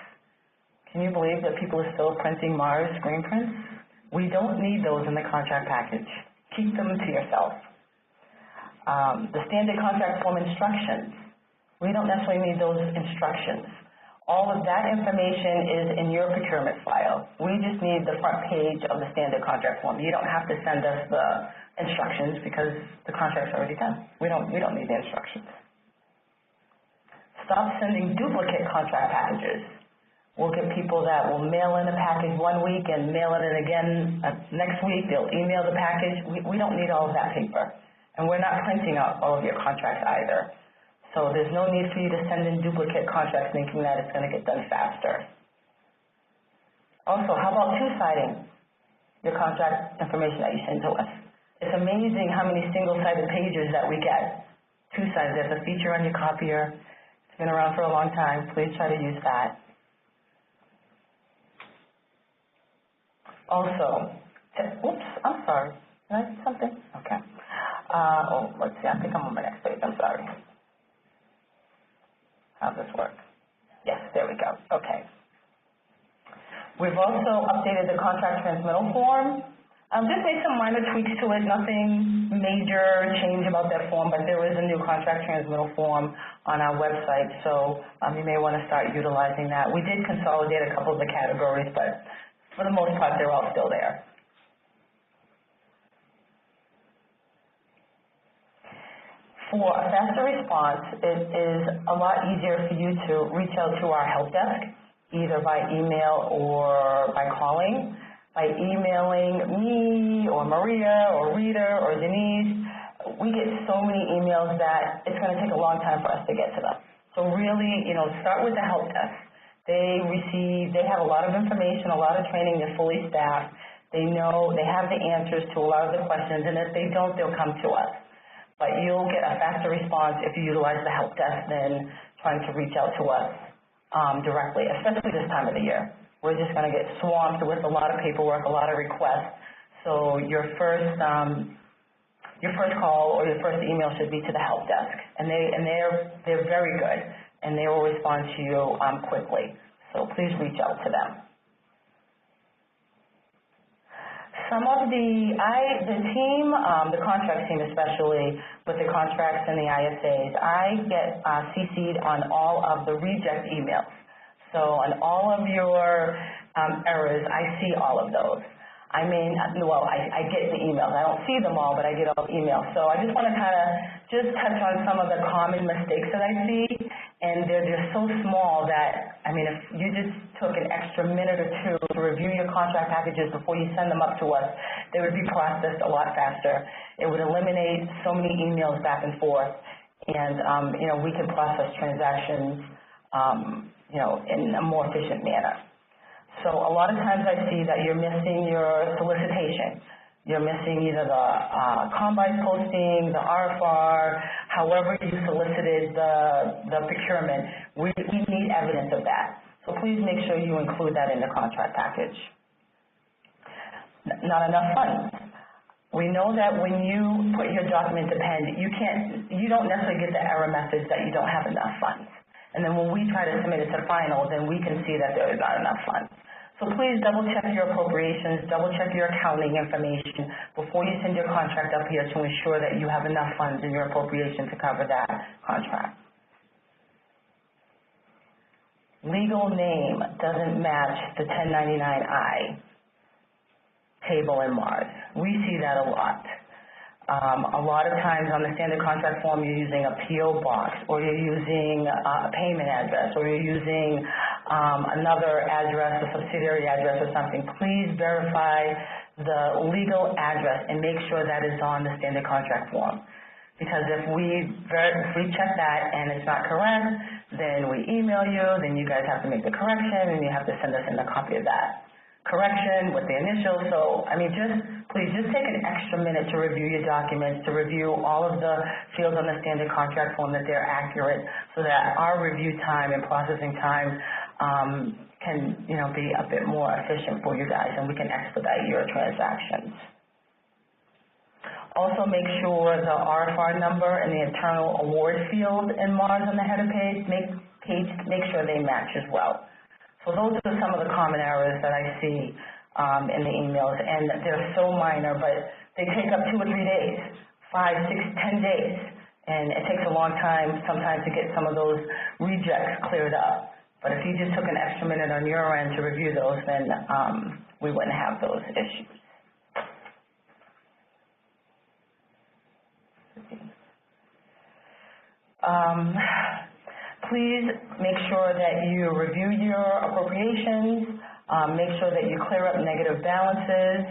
Can you believe that people are still printing Mars screen prints? We don't need those in the contract package. Keep them to yourself. The standard contract form instructions, we don't necessarily need those instructions. All of that information is in your procurement file. We just need the front page of the standard contract form. You don't have to send us the instructions because the contract's already done. We don't need the instructions. Stop sending duplicate contract packages. We'll get people that will mail in a package one week and mail it in again next week. They'll email the package. We don't need all of that paper. And we're not printing out all of your contracts either. So there's no need for you to send in duplicate contracts thinking that it's going to get done faster. Also, how about two-siding? your contract information that you send to us. It's amazing how many single-sided pages that we get. Two-sided, there's a feature on your copier. It's been around for a long time. Please try to use that. Also, oops, I'm sorry. Did I do something? Okay. Let's see, I think I'm on my next page. I'm sorry. How's this work? Yes, there we go. Okay. We've also updated the contract transmittal form. Just made some minor tweaks to it, nothing major change about that form, but there is a new contract transmittal form on our website, so you may want to start utilizing that. We did consolidate a couple of the categories, but for the most part, they're all still there. For a faster response, it is a lot easier for you to reach out to our help desk, either by email or by calling. By emailing me or Maria or Rita or Denise, we get so many emails that it's going to take a long time for us to get to them. So really, start with the help desk. They have a lot of information, a lot of training, they're fully staffed. They have the answers to a lot of the questions, and if they don't, they'll come to us. But you'll get a faster response if you utilize the help desk than trying to reach out to us directly, especially this time of the year. We're just going to get swamped with a lot of paperwork, a lot of requests. So your first call or your first email should be to the help desk, and they're very good, and they will respond to you quickly. So please reach out to them. Some of the team, the contracts team especially, with the contracts and the ISAs, I get CC'd on all of the reject emails. So on all of your errors, I see all of those. I get the emails. I don't see them all, but I get all the emails. So I just want to kind of just touch on some of the common mistakes that I see, and they're just so small that, if you just took an extra minute or two to review your contract packages before you send them up to us, they would be processed a lot faster. It would eliminate so many emails back and forth, and, we can process transactions in a more efficient manner. So a lot of times I see that you're missing your solicitation. You're missing either the combine posting, the RFR, however you solicited the procurement. We need evidence of that. So please make sure you include that in the contract package. Not enough funds. We know that when you put your document to pen, you don't necessarily get the error message that you don't have enough funds. And then when we try to submit it to final, then we can see that there is not enough funds. So please double check your appropriations, double check your accounting information before you send your contract up here to ensure that you have enough funds in your appropriation to cover that contract. Legal name doesn't match the 1099I table in Mars. We see that a lot. A lot of times on the standard contract form, you're using a P.O. box, or you're using a payment address, or you're using another address, a subsidiary address or something. Please verify the legal address and make sure that is on the standard contract form. Because if we check that and it's not correct, then we email you, then you guys have to make the correction, and you have to send us in a copy of that correction with the initials. So, please just take an extra minute to review your documents, to review all of the fields on the standard contract form, that they're accurate, so that our review time and processing time can, be a bit more efficient for you guys, and we can expedite your transactions. Also, make sure the RFR number and the internal award field in Mars on the header page, make sure they match as well. So those are some of the common errors that I see in the emails, and they're so minor, but they take up 2 or 3 days, 5, 6, 10 days, and it takes a long time sometimes to get some of those rejects cleared up. But if you just took an extra minute on your end to review those, then we wouldn't have those issues. Please make sure that you review your appropriations, make sure that you clear up negative balances.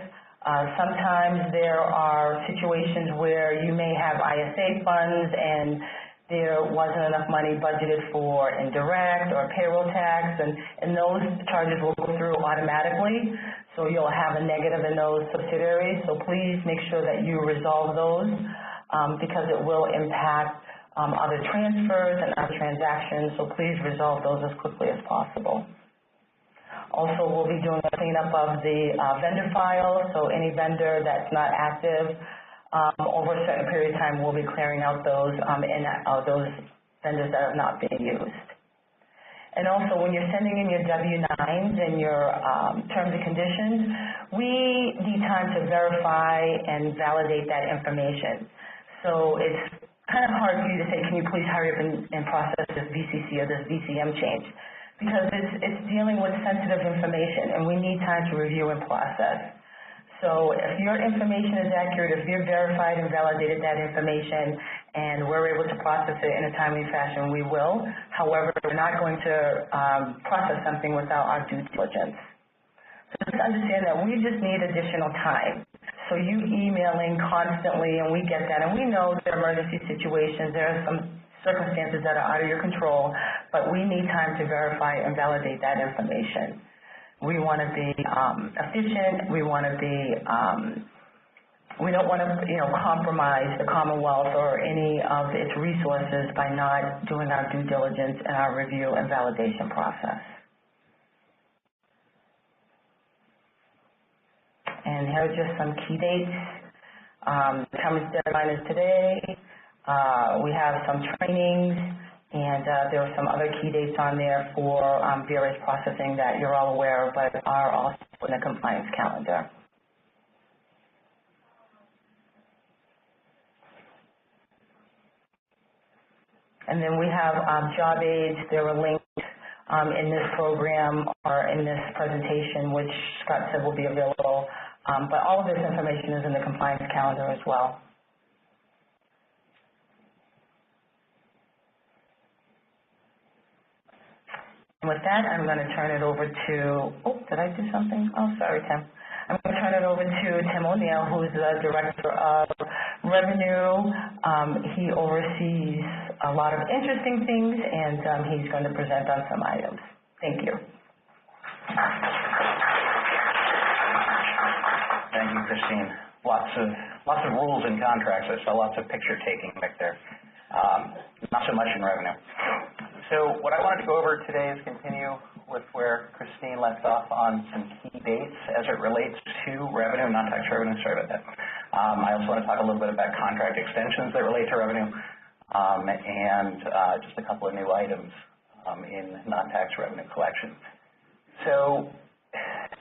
Sometimes there are situations where you may have ISA funds and there wasn't enough money budgeted for indirect or payroll tax, and those charges will go through automatically, so you'll have a negative in those subsidiaries. So please make sure that you resolve those because it will impact other transfers and other transactions, so please resolve those as quickly as possible. Also, we'll be doing a cleanup of the vendor file, so any vendor that's not active over a certain period of time, we'll be clearing out those those vendors that are not being used. And also, when you're sending in your W-9s and your terms and conditions, we need time to verify and validate that information. So it's kind of hard for you to say, can you please hurry up and process this VCC or this VCM change? Because it's dealing with sensitive information, and we need time to review and process. So if your information is accurate, if you've verified and validated that information, and we're able to process it in a timely fashion, we will. However, we're not going to process something without our due diligence. So just understand that we just need additional time. So you emailing constantly, and we get that, and we know there are emergency situations, there are some circumstances that are out of your control, but we need time to verify and validate that information. We want to be efficient. We want to be, we don't want to, compromise the Commonwealth or any of its resources by not doing our due diligence and our review and validation process. And here are just some key dates. The comments deadline is today. We have some trainings, and there are some other key dates on there for various processing that you're all aware of, but are also in the compliance calendar. And then we have job aids. There are links in this program or in this presentation, which Scott said will be available. But all of this information is in the compliance calendar as well. And with that, I'm going to turn it over to, did I do something? Oh, sorry, Tim. I'm going to turn it over to Tim O'Neill, who's the Director of Revenue. He oversees a lot of interesting things, and he's going to present on some items. Thank you.
Thank you, Kristine. Lots of rules and contracts. I saw lots of picture taking back there. Not so much in revenue. So what I wanted to go over today is continue with where Kristine left off on some key dates as it relates to revenue, non-tax revenue. Sorry about that. I also want to talk a little bit about contract extensions that relate to revenue, and just a couple of new items in non-tax revenue collection. So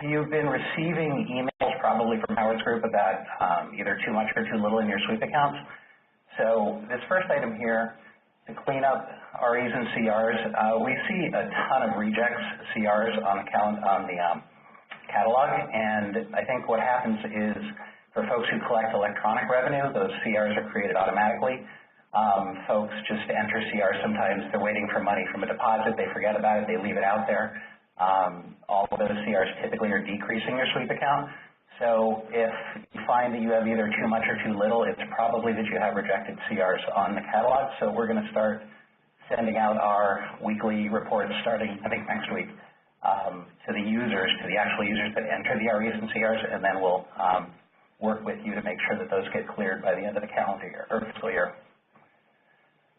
you've been receiving emails probably from Howard's group about either too much or too little in your sweep accounts. So this first item here, to clean up REs and CRs, we see a ton of rejects, CRs on the catalog, and I think what happens is for folks who collect electronic revenue, those CRs are created automatically. Folks just enter CRs sometimes, they're waiting for money from a deposit, they forget about it, they leave it out there. All of those CRs typically are decreasing your sweep account. So if you find that you have either too much or too little, it's probably that you have rejected CRs on the catalog. So we're going to start sending out our weekly reports starting, I think, next week to the users, to the actual users that enter the REs and CRs, and then we'll work with you to make sure that those get cleared by the end of the calendar year, or fiscal year.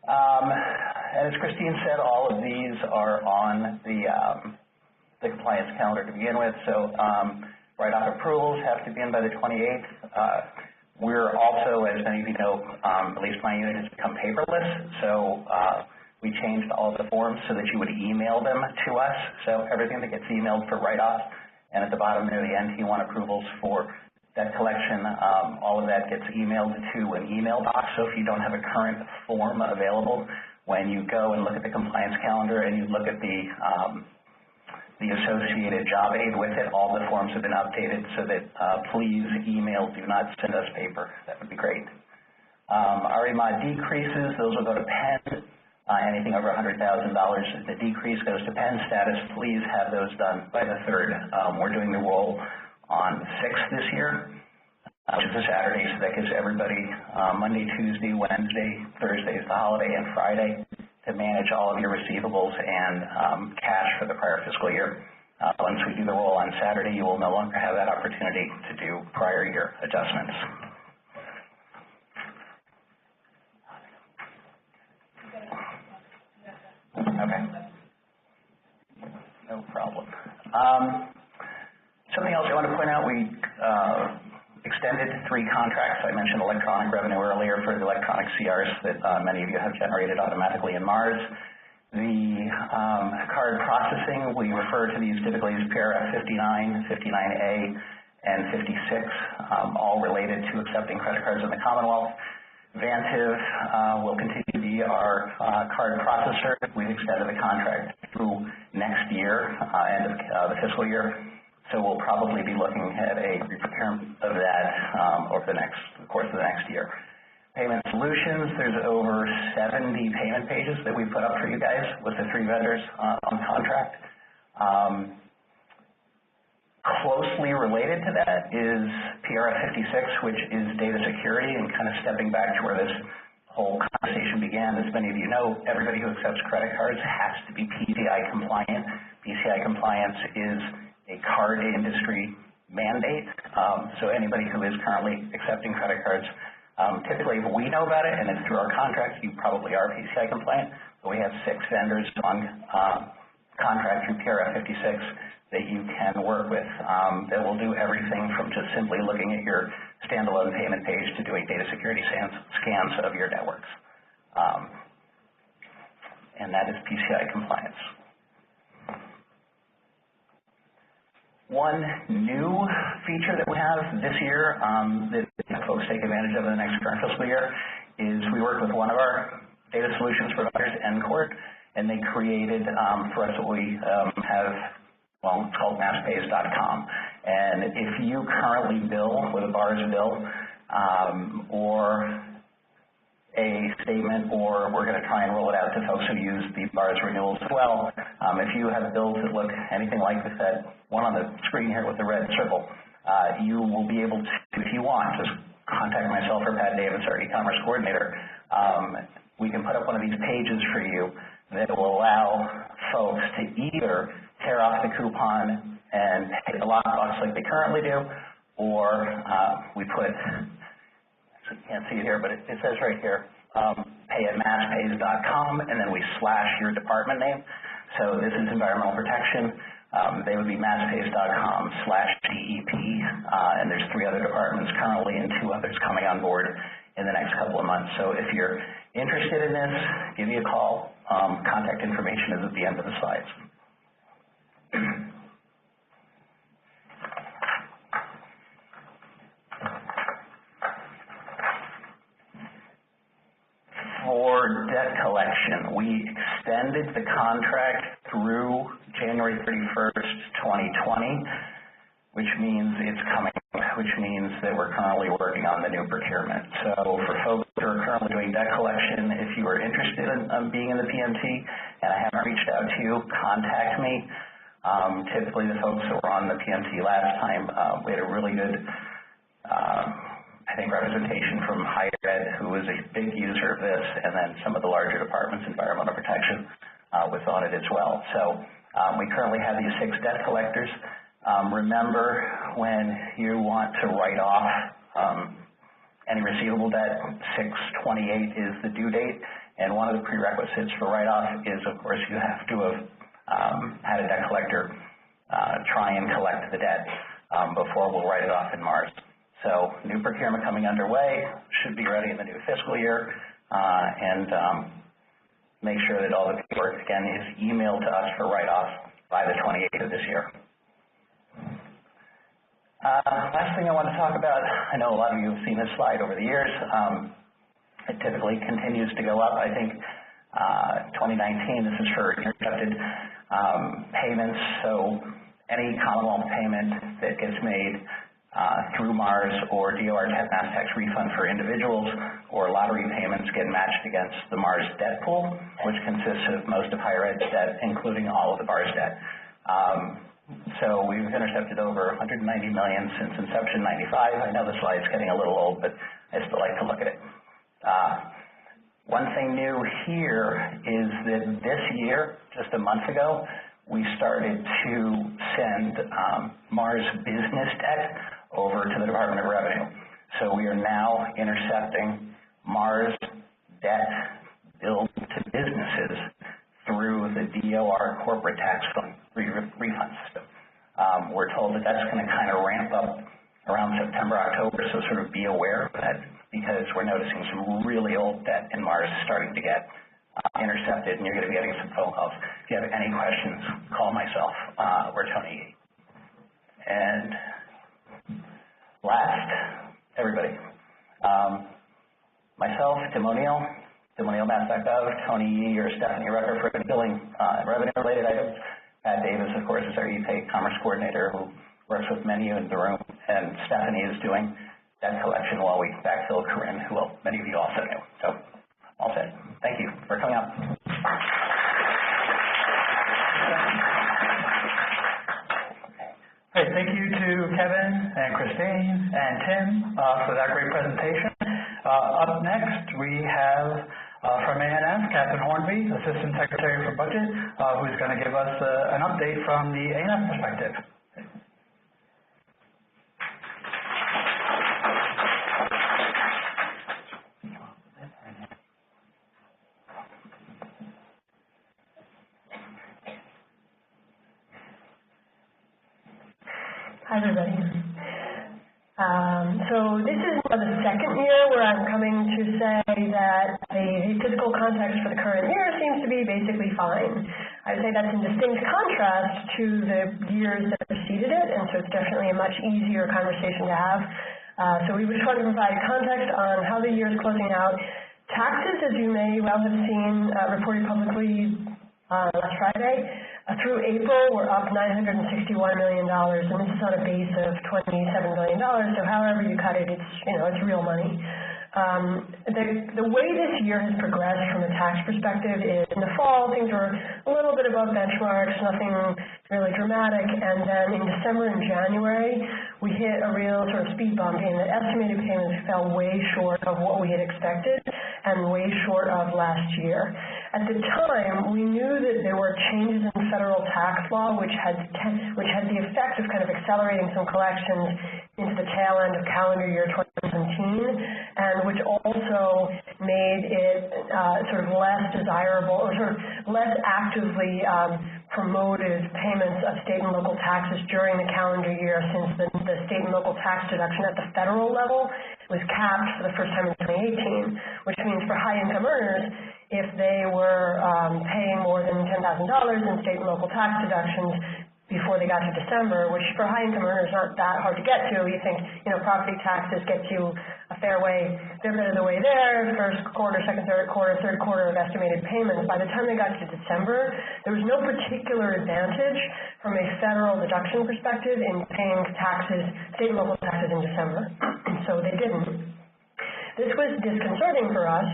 And as Kristine said, all of these are on the compliance calendar to begin with. So write-off approvals have to be in by the 28th. We're also, as many of you know, at least my unit has become paperless, so we changed all of the forms so that you would email them to us. So everything that gets emailed for write-off, and at the bottom there, the NT1 approvals for that collection, all of that gets emailed to an email box. So if you don't have a current form available, when you go and look at the compliance calendar and you look at the associated job aid with it, all the forms have been updated so that please email, do not send us paper. That would be great. REMOD decreases, those will go to PEN. Anything over $100,000, the decrease goes to PEN status. Please have those done by the 3rd. We're doing the roll on the 6th this year. which is a Saturday, so that gives everybody Monday, Tuesday, Wednesday, Thursday is the holiday, and Friday to manage all of your receivables and cash for the prior fiscal year. Once we do the roll on Saturday, you will no longer have that opportunity to do prior year adjustments. Okay. No problem. Something else I want to point out, we extended 3 contracts. I mentioned electronic revenue earlier for the electronic CRs that many of you have generated automatically in Mars. The card processing, we refer to these typically as PRF 59, 59A, and 56, all related to accepting credit cards in the Commonwealth. Vantiv will continue to be our card processor. We've extended the contract through next year, end of the fiscal year. So we'll probably be looking at a reprocurement of that over the course of the next year. Payment solutions, there's over 70 payment pages that we put up for you guys with the 3 vendors on contract. Closely related to that is PRF 56, which is data security, and kind of stepping back to where this whole conversation began. As many of you know, everybody who accepts credit cards has to be PCI compliant. PCI compliance is a card industry mandate. So anybody who is currently accepting credit cards, typically if we know about it and it's through our contract, you probably are PCI compliant. But we have 6 vendors on contract through PRF 56 that you can work with that will do everything from just simply looking at your standalone payment page to doing data security scans of your networks. And that is PCI compliance. One new feature that we have this year that folks take advantage of in the next current fiscal year is we work with one of our data solutions providers, Ncourt, and they created for us what we have, well, it's called masspays.com. And if you currently bill with a BARS bill or a statement, or we're going to try and roll it out to folks who use the BARS renewals as well, if you have bills that look anything like that one on the screen here with the red circle, you will be able to, if you want, just contact myself or Pat Davis, our e-commerce coordinator. We can put up one of these pages for you that will allow folks to either tear off the coupon and pay a lockbox like they currently do, or we put, you can't see it here, but it says right here, pay at masspays.com, and then we slash your department name. So this is environmental protection. They would be masspays.com/DEP, and there's 3 other departments currently and 2 others coming on board in the next couple of months. So if you're interested in this, give me a call. Contact information is at the end of the slides. For debt collection, we extended the contract through January 31st, 2020, which means it's coming, which means that we're currently working on the new procurement. So for folks who are currently doing debt collection, if you are interested in being in the PMT and I haven't reached out to you, contact me. Typically the folks that were on the PMT last time, we had a really good I think representation from higher ed, who is a big user of this, and then some of the larger departments, environmental protection, was on it as well. So we currently have these 6 debt collectors. Remember, when you want to write off any receivable debt, 6/28 is the due date, and one of the prerequisites for write-off is, of course, you have to have had a debt collector try and collect the debt before we'll write it off in Mars. So new procurement coming underway, should be ready in the new fiscal year, and make sure that all the paperwork, again, is emailed to us for write-off by the 28th of this year. Last thing I want to talk about, I know a lot of you have seen this slide over the years. It typically continues to go up. I think 2019, this is for intercepted payments, so any Commonwealth payment that gets made through Mars or DOR mass tax refund for individuals or lottery payments get matched against the Mars debt pool, which consists of most of higher ed debt, including all of the Mars debt. So we've intercepted over $190 million since inception, 95. I know the slide's getting a little old, but I still like to look at it. One thing new here is that this year, just a month ago, we started to send Mars business debt over to the Department of Revenue. So we are now intercepting Mars debt billed to businesses through the DOR corporate tax fund refund system. We're told that that's going to kind of ramp up around September, October, so sort of be aware of that, because we're noticing some really old debt in Mars starting to get intercepted, and you're going to be getting some phone calls. If you have any questions, call myself or Tony. And last, everybody. Myself, Tim O'Neill, Mass.gov, Tony Yee or Stephanie Rucker for billing revenue-related items. Pat Davis, of course, is our e-pay commerce coordinator who works with many in the room, and Stephanie is doing debt collection while we backfill Corinne, who many of you also know. So, all set. Thank you for coming up.
Hey, thank you to Kevin and Kristine and Tim for that great presentation. Up next, we have from A&F, Catharine Hornby, Assistant Secretary for Budget, who's going to give us an update from the A&F perspective.
Hi, everybody. So this is the second year where I'm coming to say that the fiscal context for the current year seems to be basically fine. I would say that's in distinct contrast to the years that preceded it, and so it's definitely a much easier conversation to have. So we just wanted to provide context on how the year is closing out. Taxes, as you may well have seen, reported publicly last Friday. Through April, we're up $961 million, and this is on a base of $27 billion, so however you cut it, it's real money. The way this year has progressed from a tax perspective is in the fall, things were a little bit above benchmarks, nothing really dramatic, and then in December and January, we hit a real sort of speed bump in that estimated payments fell way short of what we had expected and way short of last year. At the time, we knew that there were changes in federal tax law which had the effect of kind of accelerating some collections into the tail end of calendar year 2017, and which also made it sort of less desirable or sort of less actively promoted payments of state and local taxes during the calendar year, since the state and local tax deduction at the federal level was capped for the first time in 2018, which means for high-income earners, if they were paying more than $10,000 in state and local tax deductions before they got to December, which for high-income earners aren't that hard to get to. You think, property taxes get you a fair bit of the way there, first quarter, second, third quarter of estimated payments. By the time they got to December, there was no particular advantage from a federal deduction perspective in paying taxes, state and local taxes in December, so they didn't. This was disconcerting for us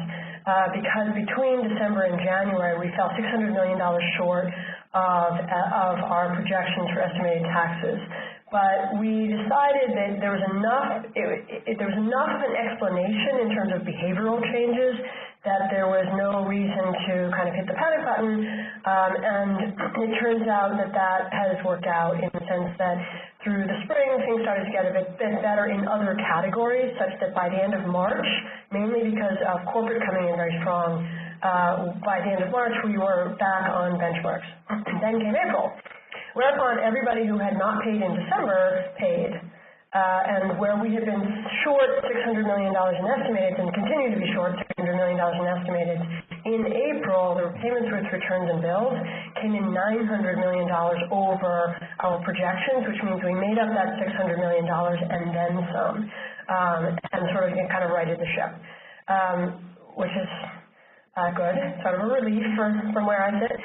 because between December and January, we fell $600 million short of our projections for estimated taxes. But we decided that there was enough of an explanation in terms of behavioral changes that there was no reason to kind of hit the panic button, and it turns out that has worked out in the sense that through the spring, things started to get a bit better in other categories, such that by the end of March, mainly because of corporate coming in very strong, by the end of March, we were back on benchmarks. Then came April, whereupon everybody who had not paid in December paid. And where we had been short $600 million in estimates and continue to be short $600 million in estimated, in April, the payments with returns and bills came in $900 million over our projections, which means we made up that $600 million and then some, and sort of kind of righted the ship, which is good, sort of a relief from where I sit.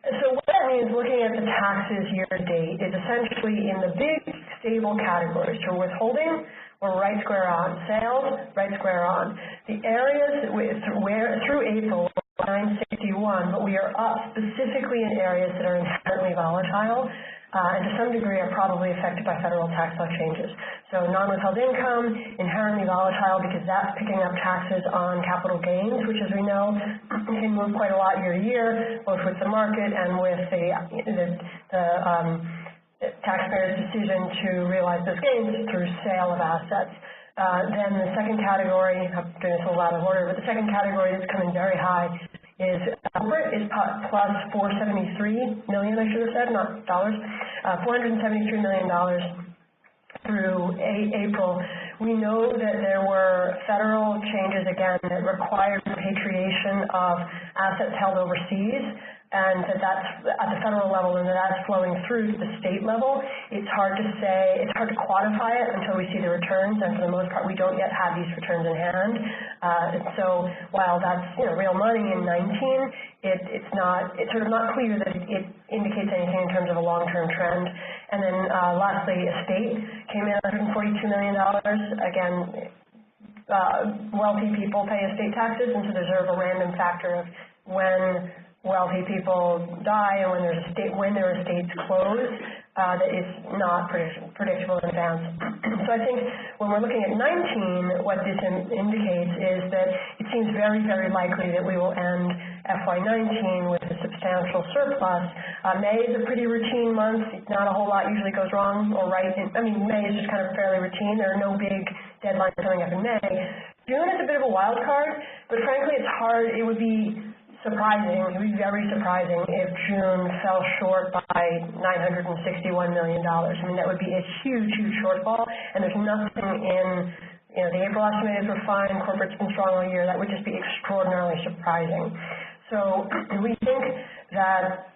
So what that means, looking at the taxes year to date, is essentially in the big stable categories. So withholding, we're right square on. Sales, right square on. The areas where through April, 961, but we are up specifically in areas that are inherently volatile, and to some degree are probably affected by federal tax law changes. So non-withheld income, inherently volatile because that's picking up taxes on capital gains, which, as we know, can move quite a lot year to year, both with the market and with the taxpayer's decision to realize those gains through sale of assets. Then the second category, I'm doing this a little out of order, but the second category that's coming very high is corporate is plus $473 million, I should have said, not dollars, $473 million through April. We know that there were federal changes, again, that required repatriation of assets held overseas, and that's at the federal level, and that's flowing through to the state level. It's hard to say, it's hard to quantify it until we see the returns, and for the most part, we don't yet have these returns in hand. So while that's real money in 19, it's sort of not clear that it indicates anything in terms of a long-term trend. And then lastly, estate came in $142 million. Again, wealthy people pay estate taxes, and so there's sort of a random factor of when wealthy people die and when their estates close, that is not predictable in advance. So I think when we're looking at 19, what this indicates is that it seems very, very likely that we will end FY19 with a substantial surplus. May is a pretty routine month. Not a whole lot usually goes wrong or right. May is just kind of fairly routine. There are no big deadlines coming up in May. June is a bit of a wild card, but frankly it's hard. It would be surprising, it would be very surprising if June fell short by $961 million. That would be a huge, huge shortfall, and there's nothing in, the April estimates were fine, corporate's been strong all year. That would just be extraordinarily surprising. So we think that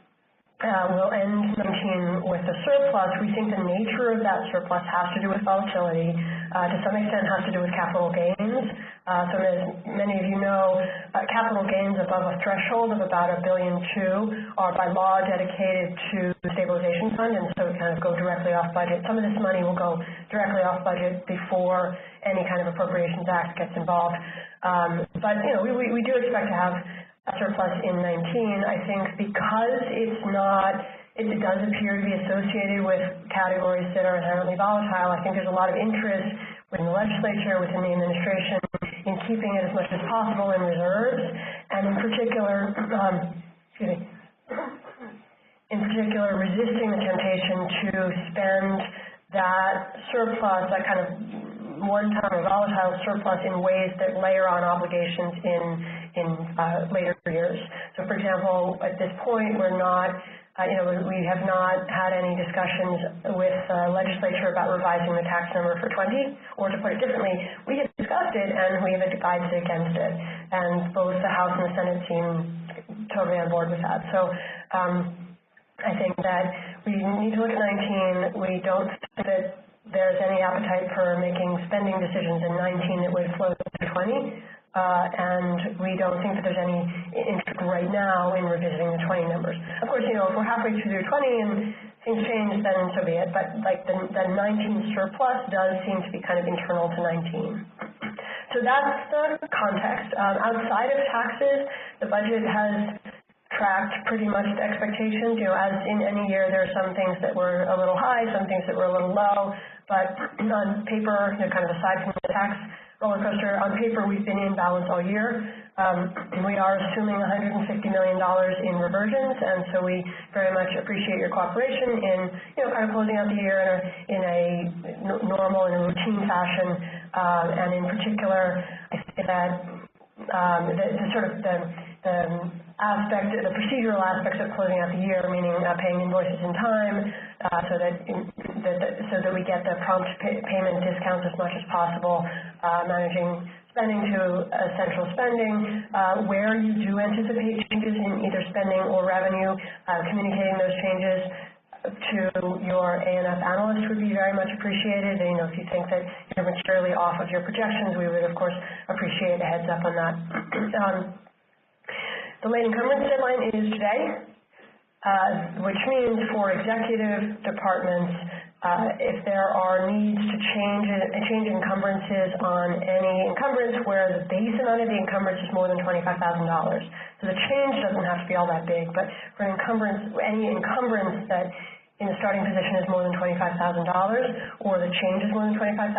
we'll end 19 with a surplus. We think the nature of that surplus has to do with volatility, to some extent has to do with capital gains. So as many of you know, capital gains above a threshold of about $1.2 billion are by law dedicated to the stabilization fund, and so kind of go directly off budget. Some of this money will go directly off budget before any kind of Appropriations Act gets involved. But we do expect to have a surplus in 19. I think because it does appear to be associated with categories that are inherently volatile, I think there's a lot of interest within the legislature, within the administration, in keeping it as much as possible in reserves, and in particular, resisting the temptation to spend that surplus, that kind of one-time or volatile surplus, in ways that layer on obligations in later years. So, for example, at this point, we're not. We have not had any discussions with the legislature about revising the tax number for 20, or to put it differently, we have discussed it and we have advised against it, and both the House and the Senate seem totally on board with that. So I think that we need to look at 19. We don't think that there's any appetite for making spending decisions in 19 that would flow to 20. And we don't think that there's any interest right now in revisiting the 20 numbers. Of course, if we're halfway through 20 and things change, then so be it. But the 19 surplus does seem to be kind of internal to 19. So that's the context. Outside of taxes, the budget has tracked pretty much to expectations. As in any year, there are some things that were a little high, some things that were a little low. But on paper, kind of aside from the tax roller coaster, on paper we've been in balance all year. We are assuming $150 million in reversions, and so we very much appreciate your cooperation in kind of closing out the year in a normal and a routine fashion. And in particular, I think that the procedural aspects of closing out the year, meaning paying invoices in time, so that we get the prompt payment discounts as much as possible, managing spending to essential spending, where you do anticipate changes in either spending or revenue, communicating those changes to your A&F analyst would be very much appreciated. And, if you think that you're materially off of your projections, we would, of course, appreciate a heads up on that. The late encumbrance deadline is today, which means for executive departments, If there are needs to change encumbrances on any encumbrance where the base amount of the encumbrance is more than $25,000. So the change doesn't have to be all that big, but for an encumbrance, any encumbrance that in the starting position is more than $25,000 or the change is more than $25,000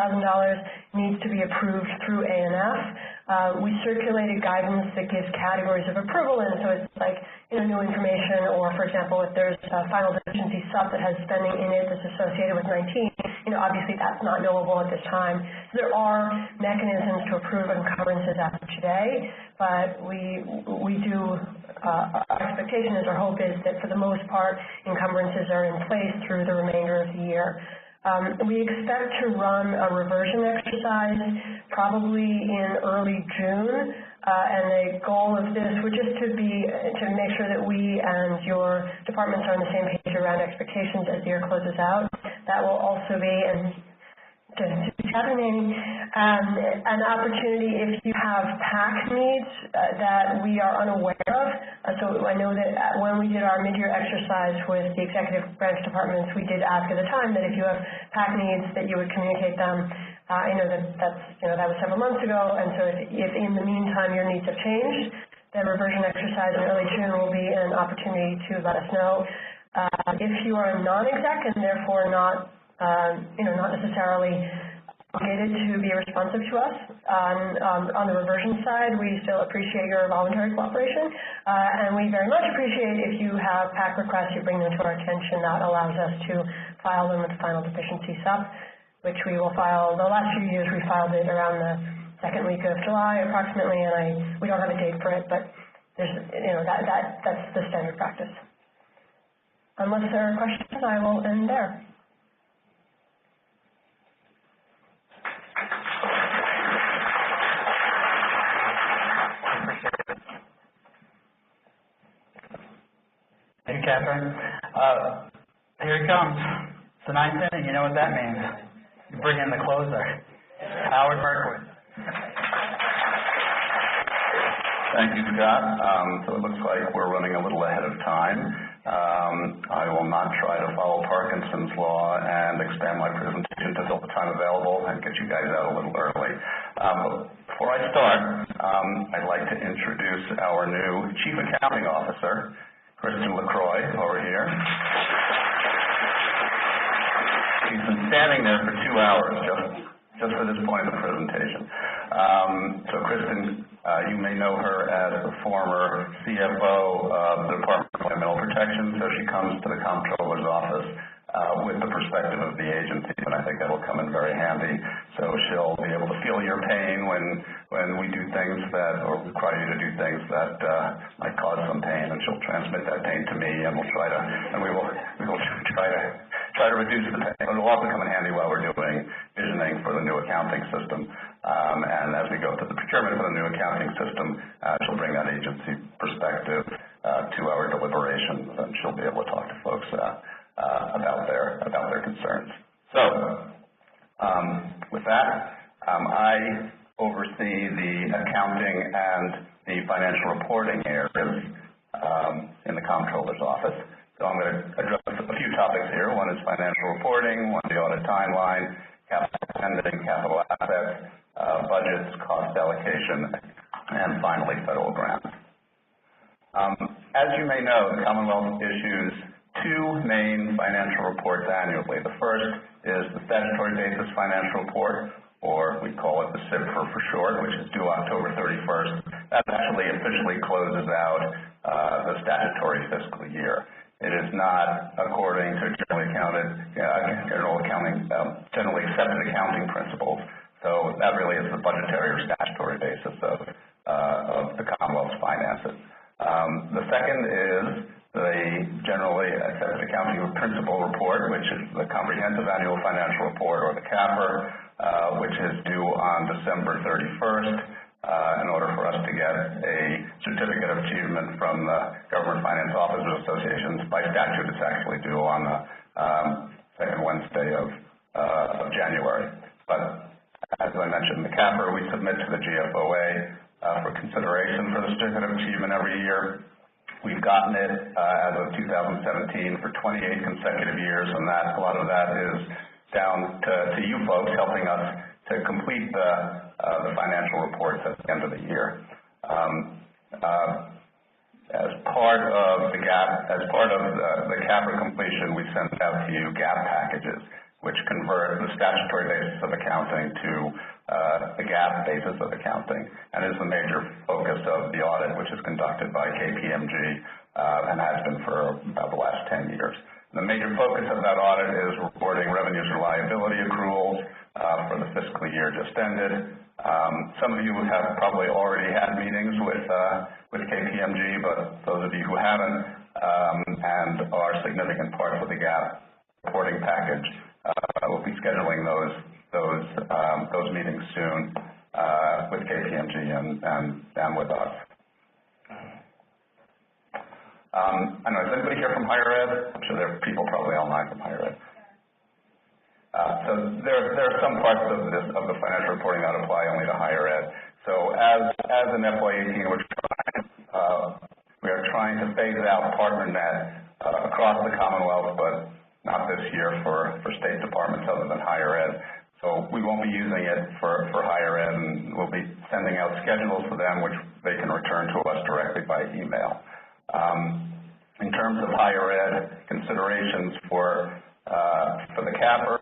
needs to be approved through A&F. We circulated guidance that gives categories of approval, and so it's like, new information, or for example, if there's a final deficiency sub that has spending in it that's associated with 19, obviously that's not knowable at this time. So there are mechanisms to approve encumbrances as of today, but we do, our expectation is, our hope is that for the most part, encumbrances are in place through the remainder of the year. We expect to run a reversion exercise probably in early June, and the goal of this would just to make sure that we and your departments are on the same page around expectations as the year closes out. That will also be, an opportunity if you have PAC needs that we are unaware of. So I know that when we did our mid-year exercise with the executive branch departments, we did ask at the time that if you have PAC needs that you would communicate them. I know that was several months ago, and so if in the meantime your needs have changed, then reversion exercise in early June will be an opportunity to let us know. If you are a non-exec and therefore not necessarily obligated to be responsive to us on the reversion side, we still appreciate your voluntary cooperation, and we very much appreciate if you have PAC requests, you bring them to our attention. That allows us to file them with the final deficiency sub, which we will file. The last few years we filed it around the second week of July approximately, and we don't have a date for it, but there's, that's the standard practice. Unless there are questions, I will end there.
Thank you, Catherine. Here it comes. It's the ninth inning. You know what that means. You bring in the closer, Howard Merkowitz.
Thank you, Scott. So it looks like we're running a little ahead of time. I will not try to follow Parkinson's law and expand my presentation to fill the time available and get you guys out a little early. Before I start, I'd like to introduce our new Chief Accounting Officer, Kristine over here. She's been standing there for 2 hours just for this point of the presentation. So Kristine, you may know her as the former CFO of the Department of Environmental Protection, so she comes to the Comptroller's office with the perspective of the agency, and I think that will come in very handy. So she'll be able to feel your pain when we do things or require you to do things that might cause some pain, and she'll transmit that pain to me, and we will try to reduce the pain. But it'll also come in handy while we're doing visioning for the new accounting system. And as we go through the procurement for the new accounting system, she'll bring that agency perspective to our deliberations, and she'll be able to talk to folks about their concerns. So, with that, I oversee the accounting and the financial reporting areas in the Comptroller's office. So I'm going to address a few topics here. One is financial reporting, one the audit timeline, capital spending, capital assets, budgets, cost allocation, and finally federal grants. As you may know, the Commonwealth issues 2 main financial reports annually. The first is the statutory basis financial report, or we call it the SIP for short, which is due October 31st. That actually officially closes out the statutory fiscal year. It is not according to generally accepted accounting principles. So that really is the budgetary or statutory basis of the Commonwealth's finances. The second is the generally accepted accounting principle report, which is the comprehensive annual financial report, or the CAFR, which is due on December 31st. In order for us to get a certificate of achievement from the Government Finance Officers Associations, by statute it's actually due on the second Wednesday of January. But as I mentioned, the CAFR we submit to the GFOA for consideration for the certificate of achievement every year. We've gotten it as of 2017 for 28 consecutive years, and that a lot of that is down to you folks helping us to complete the financial reports at the end of the year. As part of the CAPR completion, we sent out to you GAAP packages, which convert the statutory basis of accounting to the GAAP basis of accounting, and is the major focus of the audit, which is conducted by KPMG and has been for about the last 10 years. The major focus of that audit is reporting revenues and liability accruals for the fiscal year just ended. Some of you have probably already had meetings with KPMG, but those of you who haven't and are significant parts of the GAAP reporting package will be scheduling those meetings soon with KPMG and with us. I know, is anybody here from higher ed? I'm sure there are people probably online from higher ed. So there are some parts of the financial reporting that apply only to higher ed. So as in FY18, we are trying to phase out PartnerNet across the Commonwealth, but not this year for state departments other than higher ed. So we won't be using it for higher ed, and we'll be sending out schedules for them, which they can return to us directly by email. In terms of higher ed considerations for the CAPR,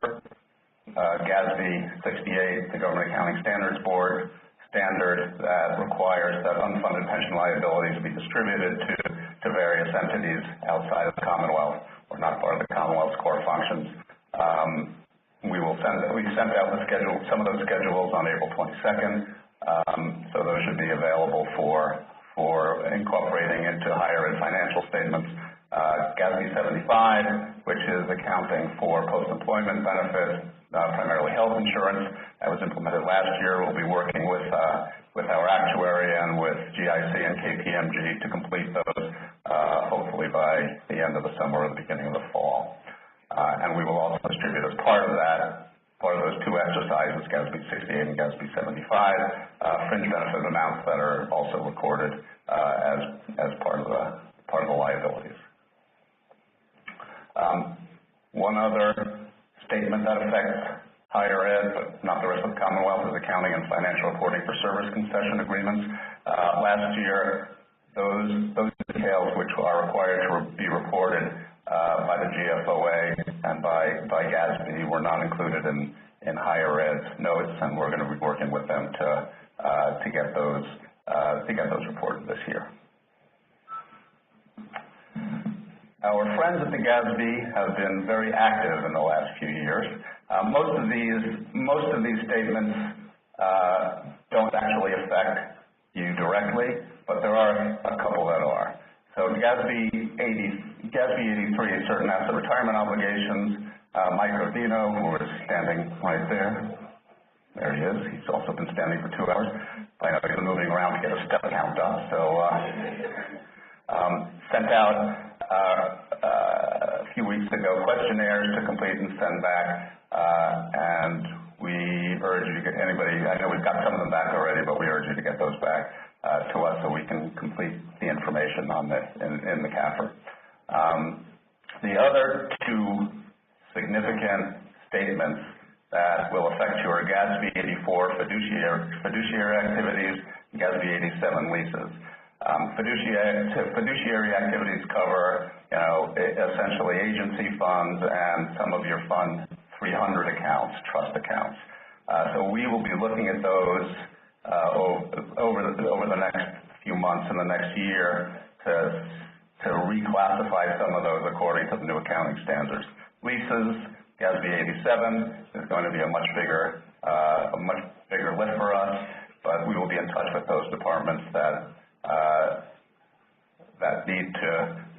GASB 68, the Government Accounting Standards Board standard that requires that unfunded pension liabilities be distributed to various entities outside of the Commonwealth or not part of the Commonwealth's core functions. We sent out some of those schedules on April 22nd, so those should be available for incorporating into higher ed financial statements. GASB 75, which is accounting for post-employment benefits, primarily health insurance, that was implemented last year. We'll be working with our actuary and with GIC and KPMG to complete those, hopefully by the end of the summer or the beginning of the fall. And we will also distribute as part of those two exercises, GASB 68 and GASB 75, fringe benefit amounts that are also recorded as part of the liabilities. One other statement that affects higher ed, but not the rest of the Commonwealth, is accounting and financial reporting for service concession agreements. Last year, those details which are required to be reported by the GFOA and by GASB were not included in higher ed's notes, and we're going to be working with them to get those reported this year. Our friends at the GASB have been very active in the last few years. Most of these statements don't actually affect you directly, but there are a couple that are. So GASB 83, certain asset retirement obligations. Mike Rodino, who is standing right there. There he is. He's also been standing for 2 hours. I know he's been moving around to get a step count up. So sent out a few weeks ago questionnaires to complete and send back, and we urge you to get anybody, I know we've got some of them back already, but we urge you to get those back to us so we can complete the information on this in the CAPR. The other two significant statements that will affect your GASB 84 fiduciary activities, GASB 87 leases. Fiduciary activities cover, essentially agency funds and some of your Fund 300 accounts, trust accounts. So we will be looking at those over the next few months and the next year to reclassify some of those according to the new accounting standards. Leases, GASB 87 is going to be a much bigger lift for us, but we will be in touch with those departments that need to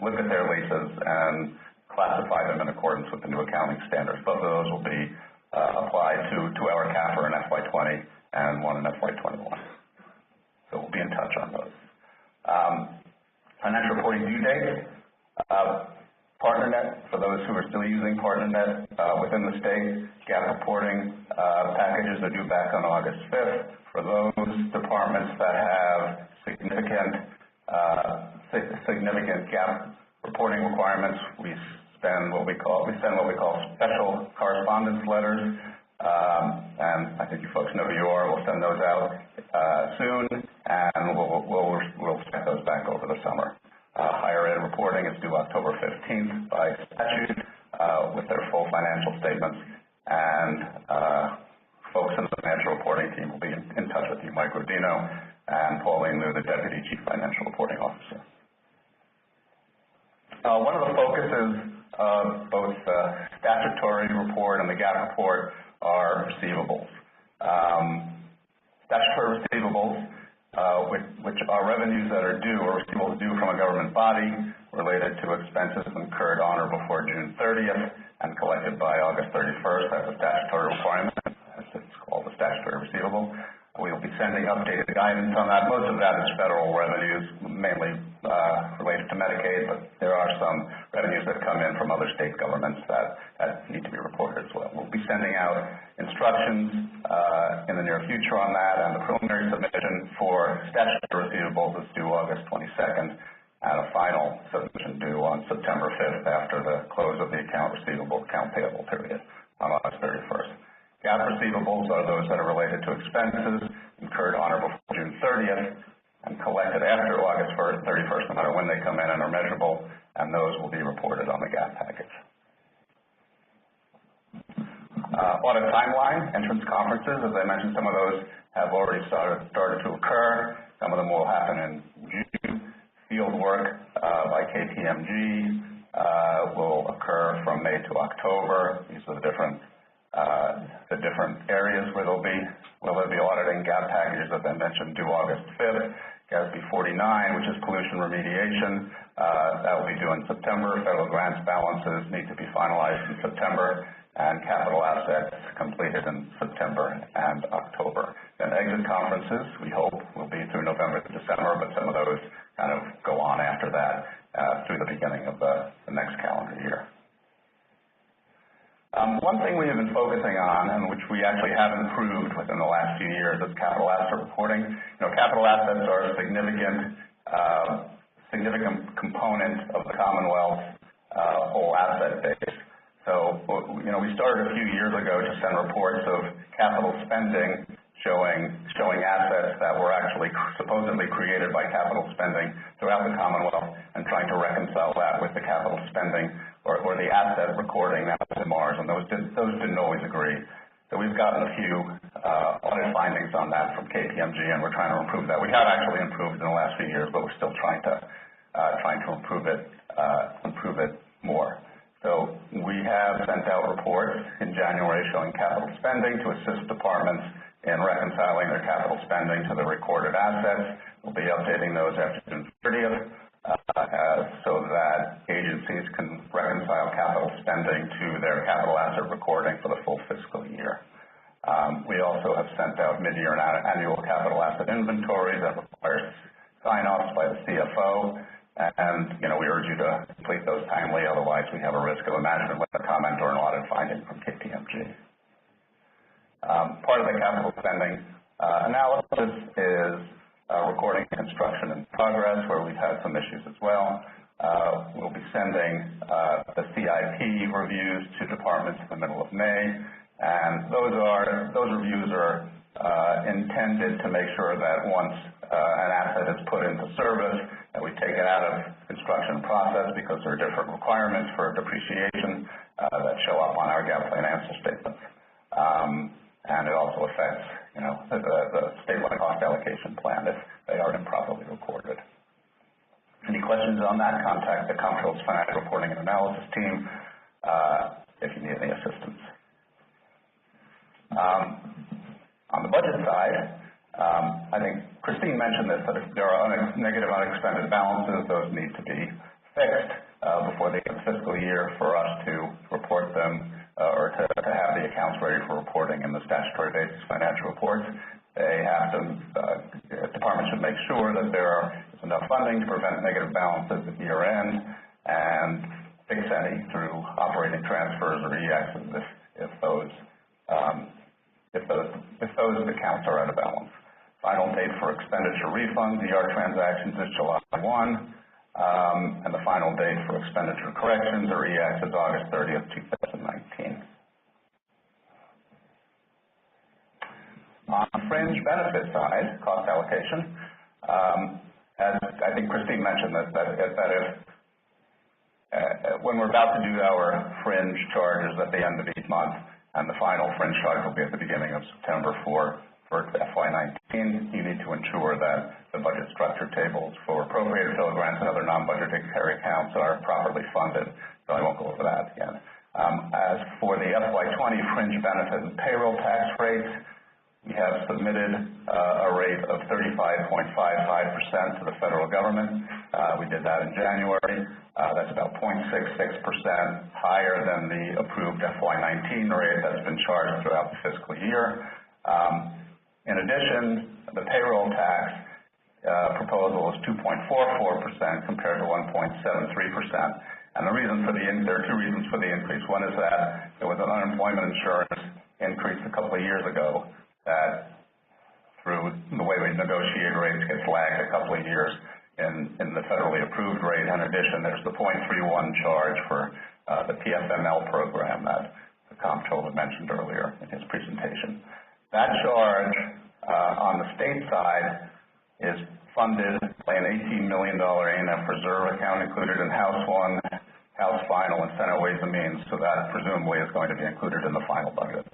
look at their leases and classify them in accordance with the new accounting standards. Both of those will be applied to our CAPR in FY20 and one in FY21. So we'll be in touch on those. Financial reporting due date. PartnerNet, for those who are still using PartnerNet within the state, GAAP reporting packages are due back on August 5th. For those departments that have significant GAAP reporting requirements, we send what we call special correspondence letters, and I think you folks know who you are. We'll send those out soon, and we'll send those back over the summer. Higher ed reporting is due October 15th by statute with their full financial statements, and folks in the financial reporting team will be in touch with you, Mike Rodino and Pauline Liu, the Deputy Chief Financial Reporting Officer. One of the focuses of both the statutory report and the GAAP report are receivables. Statutory receivables, which are revenues that are due or receivables due from a government body related to expenses incurred on or before June 30th and collected by August 31st. That's a statutory requirement. It's called a statutory receivable. We will be sending updated guidance on that. Most of that is federal revenues, mainly related to Medicaid, but there are some revenues that come in from other state governments that need to be reported as well. We'll be sending out instructions in the near future on that, and the preliminary submission for statutory receivables is due August 22nd, and a final submission due on September 5th after the close of the account receivable, account payable period on August 31st. GAAP receivables are those that are related to expenses incurred on or before June 30th and collected after August 31st, no matter when they come in and are measurable, and those will be reported on the GAAP package. Audit timeline, entrance conferences, as I mentioned, some of those have already started to occur. Some of them will happen in June. Field work by KPMG will occur from May to October. These are the different areas where they'll be auditing. GAAP packages, as I mentioned, due August 5th. GASB 49, which is pollution remediation, that will be due in September. Federal grants balances need to be finalized in September, and capital assets completed in September and October. Then exit conferences, we hope, will be through November to December, but some of those kind of go on after that through the beginning of the next calendar year. One thing we have been focusing on, and which we actually have improved within the last few years, is capital asset reporting. Capital assets are a significant component of the Commonwealth's whole asset base. So, we started a few years ago to send reports of capital spending showing assets that were actually supposedly created by capital spending throughout the Commonwealth and trying to reconcile that with the capital spending or the asset recording that was in Mars, and those didn't always agree. So we've gotten a few audit findings on that from KPMG, and we're trying to improve that. We have actually improved in the last few years, but we're still trying to improve it more. So we have sent out reports in January showing capital spending to assist departments in reconciling their capital spending to the recorded assets. We'll be updating those after June 30th so that agencies can reconcile capital spending to their capital asset recording for the full fiscal year. We also have sent out mid-year and annual capital asset inventories that requires sign-offs by the CFO, and we urge you to complete those timely, otherwise we have a risk of a management letter comment or an audit finding from KPMG. Part of the capital spending analysis is recording construction in progress, where we've had some issues as well. We'll be sending the CIP reviews to departments in the middle of May, and those reviews are intended to make sure that once an asset is put into service, that we take it out of construction process, because there are different requirements for depreciation that show up on our GAAP financial statements. And it also affects, the statewide cost allocation plan if they are improperly recorded. Any questions on that, contact the Comptroller's Financial Reporting and Analysis team if you need any assistance. On the budget side, I think Kristine mentioned this, but if there are negative unexpended balances, those need to be fixed before the end of the fiscal year for us to report them or to have the accounts ready for reporting in the statutory basis financial reports. They have to, departments should make sure that there is enough funding to prevent negative balances at year end and fix any through operating transfers or EXs if those accounts are out of balance. Final date for expenditure refunds, ER transactions, is July 1. And the final date for expenditure corrections, or EX, is August 30th, 2019. On the fringe benefit side, cost allocation, as I think Kristine mentioned, when we're about to do our fringe charges at the end of each month, and the final fringe charge will be at the beginning of September for FY19, you need to ensure that the budget structure tables for appropriated fill grants and other non-budgetary accounts are properly funded, so I won't go over that again. As for the FY20 fringe benefit and payroll tax rates, we have submitted a rate of 35.55% to the federal government. We did that in January. That's about 0.66% higher than the approved FY19 rate that's been charged throughout the fiscal year. In addition, the payroll tax proposal is 2.44% compared to 1.73%. And there are two reasons for the increase. One is that there was an unemployment insurance increase a couple of years ago that, through the way we negotiate rates, gets lagged a couple of years in the federally approved rate. In addition, there's the 0.31 charge for the PFML program that the Comptroller mentioned earlier in his presentation. That charge on the state side is funded by an $18 million A&F reserve account included in House 1, House Final, and Senate Ways and Means, so that presumably is going to be included in the final budget.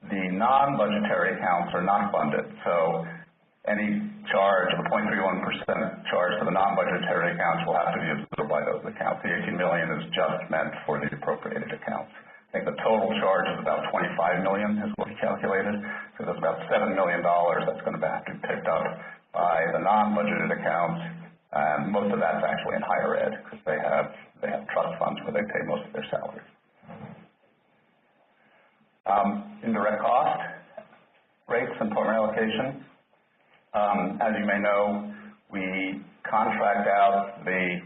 The non-budgetary accounts are not funded, so any charge of the 0.31% charge to the non-budgetary accounts will have to be absorbed by those accounts. The $18 million is just meant for the appropriated accounts. I think the total charge is about $25 million is what we calculated, so there's about $7 million that's going to have to be picked up by the non-budgeted accounts, and most of that's actually in higher ed because they have trust funds where they pay most of their salaries. Indirect cost rates and partner allocation. As you may know, we contract out the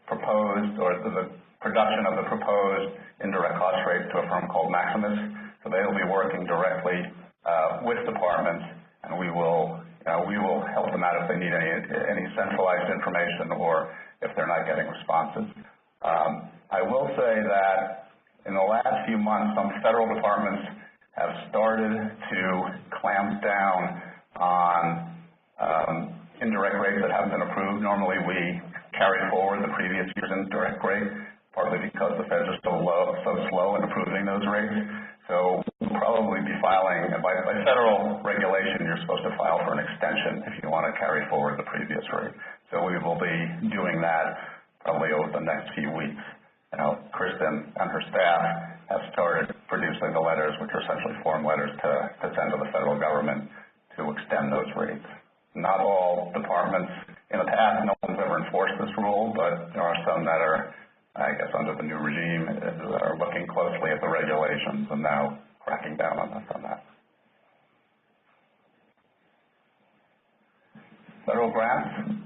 proposed or the production of the proposed indirect cost rate to a firm called Maximus. So they will be working directly with departments, and we will help them out if they need any centralized information or if they're not getting responses. I will say that in the last few months, some federal departments have started to clamp down on indirect rates that haven't been approved. Normally, we carry forward the previous year's indirect rate, partly because the feds are so slow in approving those rates. So we'll probably be filing, by federal regulation, you're supposed to file for an extension if you want to carry forward the previous rate. So we will be doing that probably over the next few weeks. Kristine and her staff have started producing the letters, which are essentially form letters to send to the federal government to extend those rates. Not all departments, in the past, no one's ever enforced this rule, but there are some that are, I guess, under the new regime, are looking closely at the regulations and now cracking down on that. Federal grants.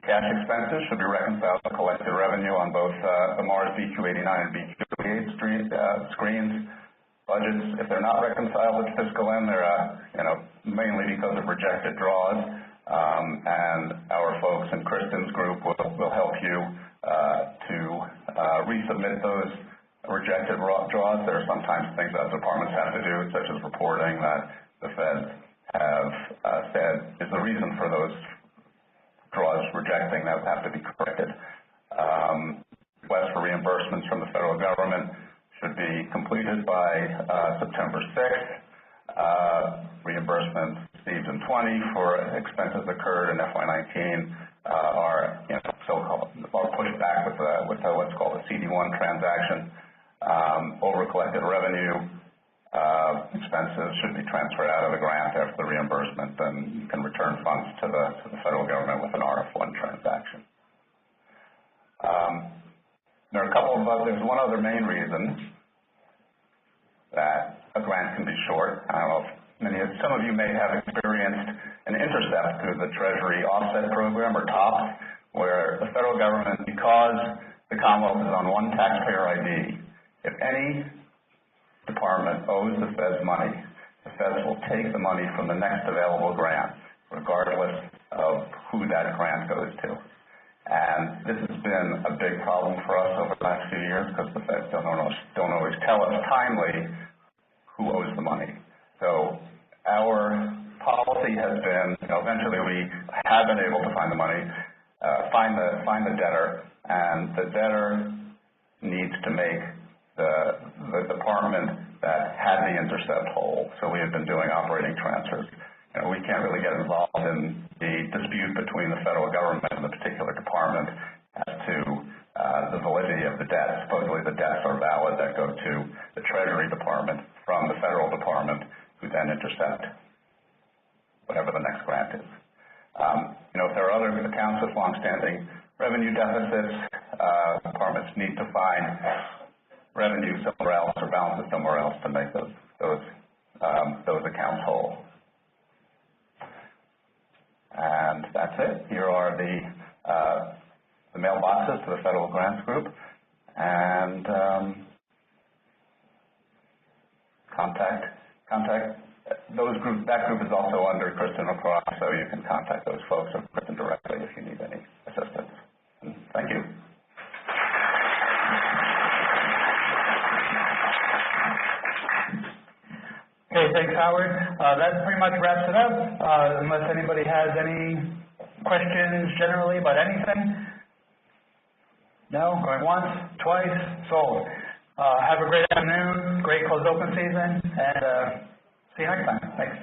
Cash expenses should be reconciled to collected revenue on both the Mars BQ89 and BQ88 screens. Budgets, if they're not reconciled at fiscal end, they're mainly because of rejected draws, and our folks in Kristine's group will help you to resubmit those rejected draws. There are sometimes things that departments have to do, such as reporting that the feds have said is the reason for those draws rejecting that have to be corrected. Requests for reimbursements from the federal government should be completed by September 6th. Reimbursements received in 20 for expenses occurred in FY19 are pushed back with what's called a CD1 transaction. Over collected revenue expenses should be transferred out of the grant after the reimbursement, then you can return funds to the federal government with an RF1 transaction. There are there's one other main reason that a grant can be short. I don't know if some of you may have experienced an intercept through the Treasury Offset Program, or TOPS, where the federal government, because the Commonwealth is on one taxpayer ID, if any department owes the feds money, the feds will take the money from the next available grant. regardless of who that grant goes to. And this has been a big problem for us over the last few years because the feds don't always tell us timely who owes the money. So our policy has been, eventually we have been able to find the money, find the debtor, and the debtor needs to make the department that had the intercept whole. So we have been doing operating transfers. We can't really get involved in the dispute between the federal government and the particular department as to the validity of the debt. Supposedly the debts are valid that go to the Treasury Department from the federal department, who then intercept whatever the next grant is. If there are other accounts with longstanding revenue deficits, departments need to find revenue somewhere else or balances somewhere else to make those accounts whole. And that's it. Here are the mailboxes to the Federal Grants Group, and contact that group is also under Kristine, so you can contact those folks or Kristine directly if you need any assistance. And thank you.
Okay, thanks, Howard. That pretty much wraps it up, unless anybody has any questions generally about anything. No? Going once, twice, sold. Have a great afternoon, great closed open season, and see you next time. Thanks.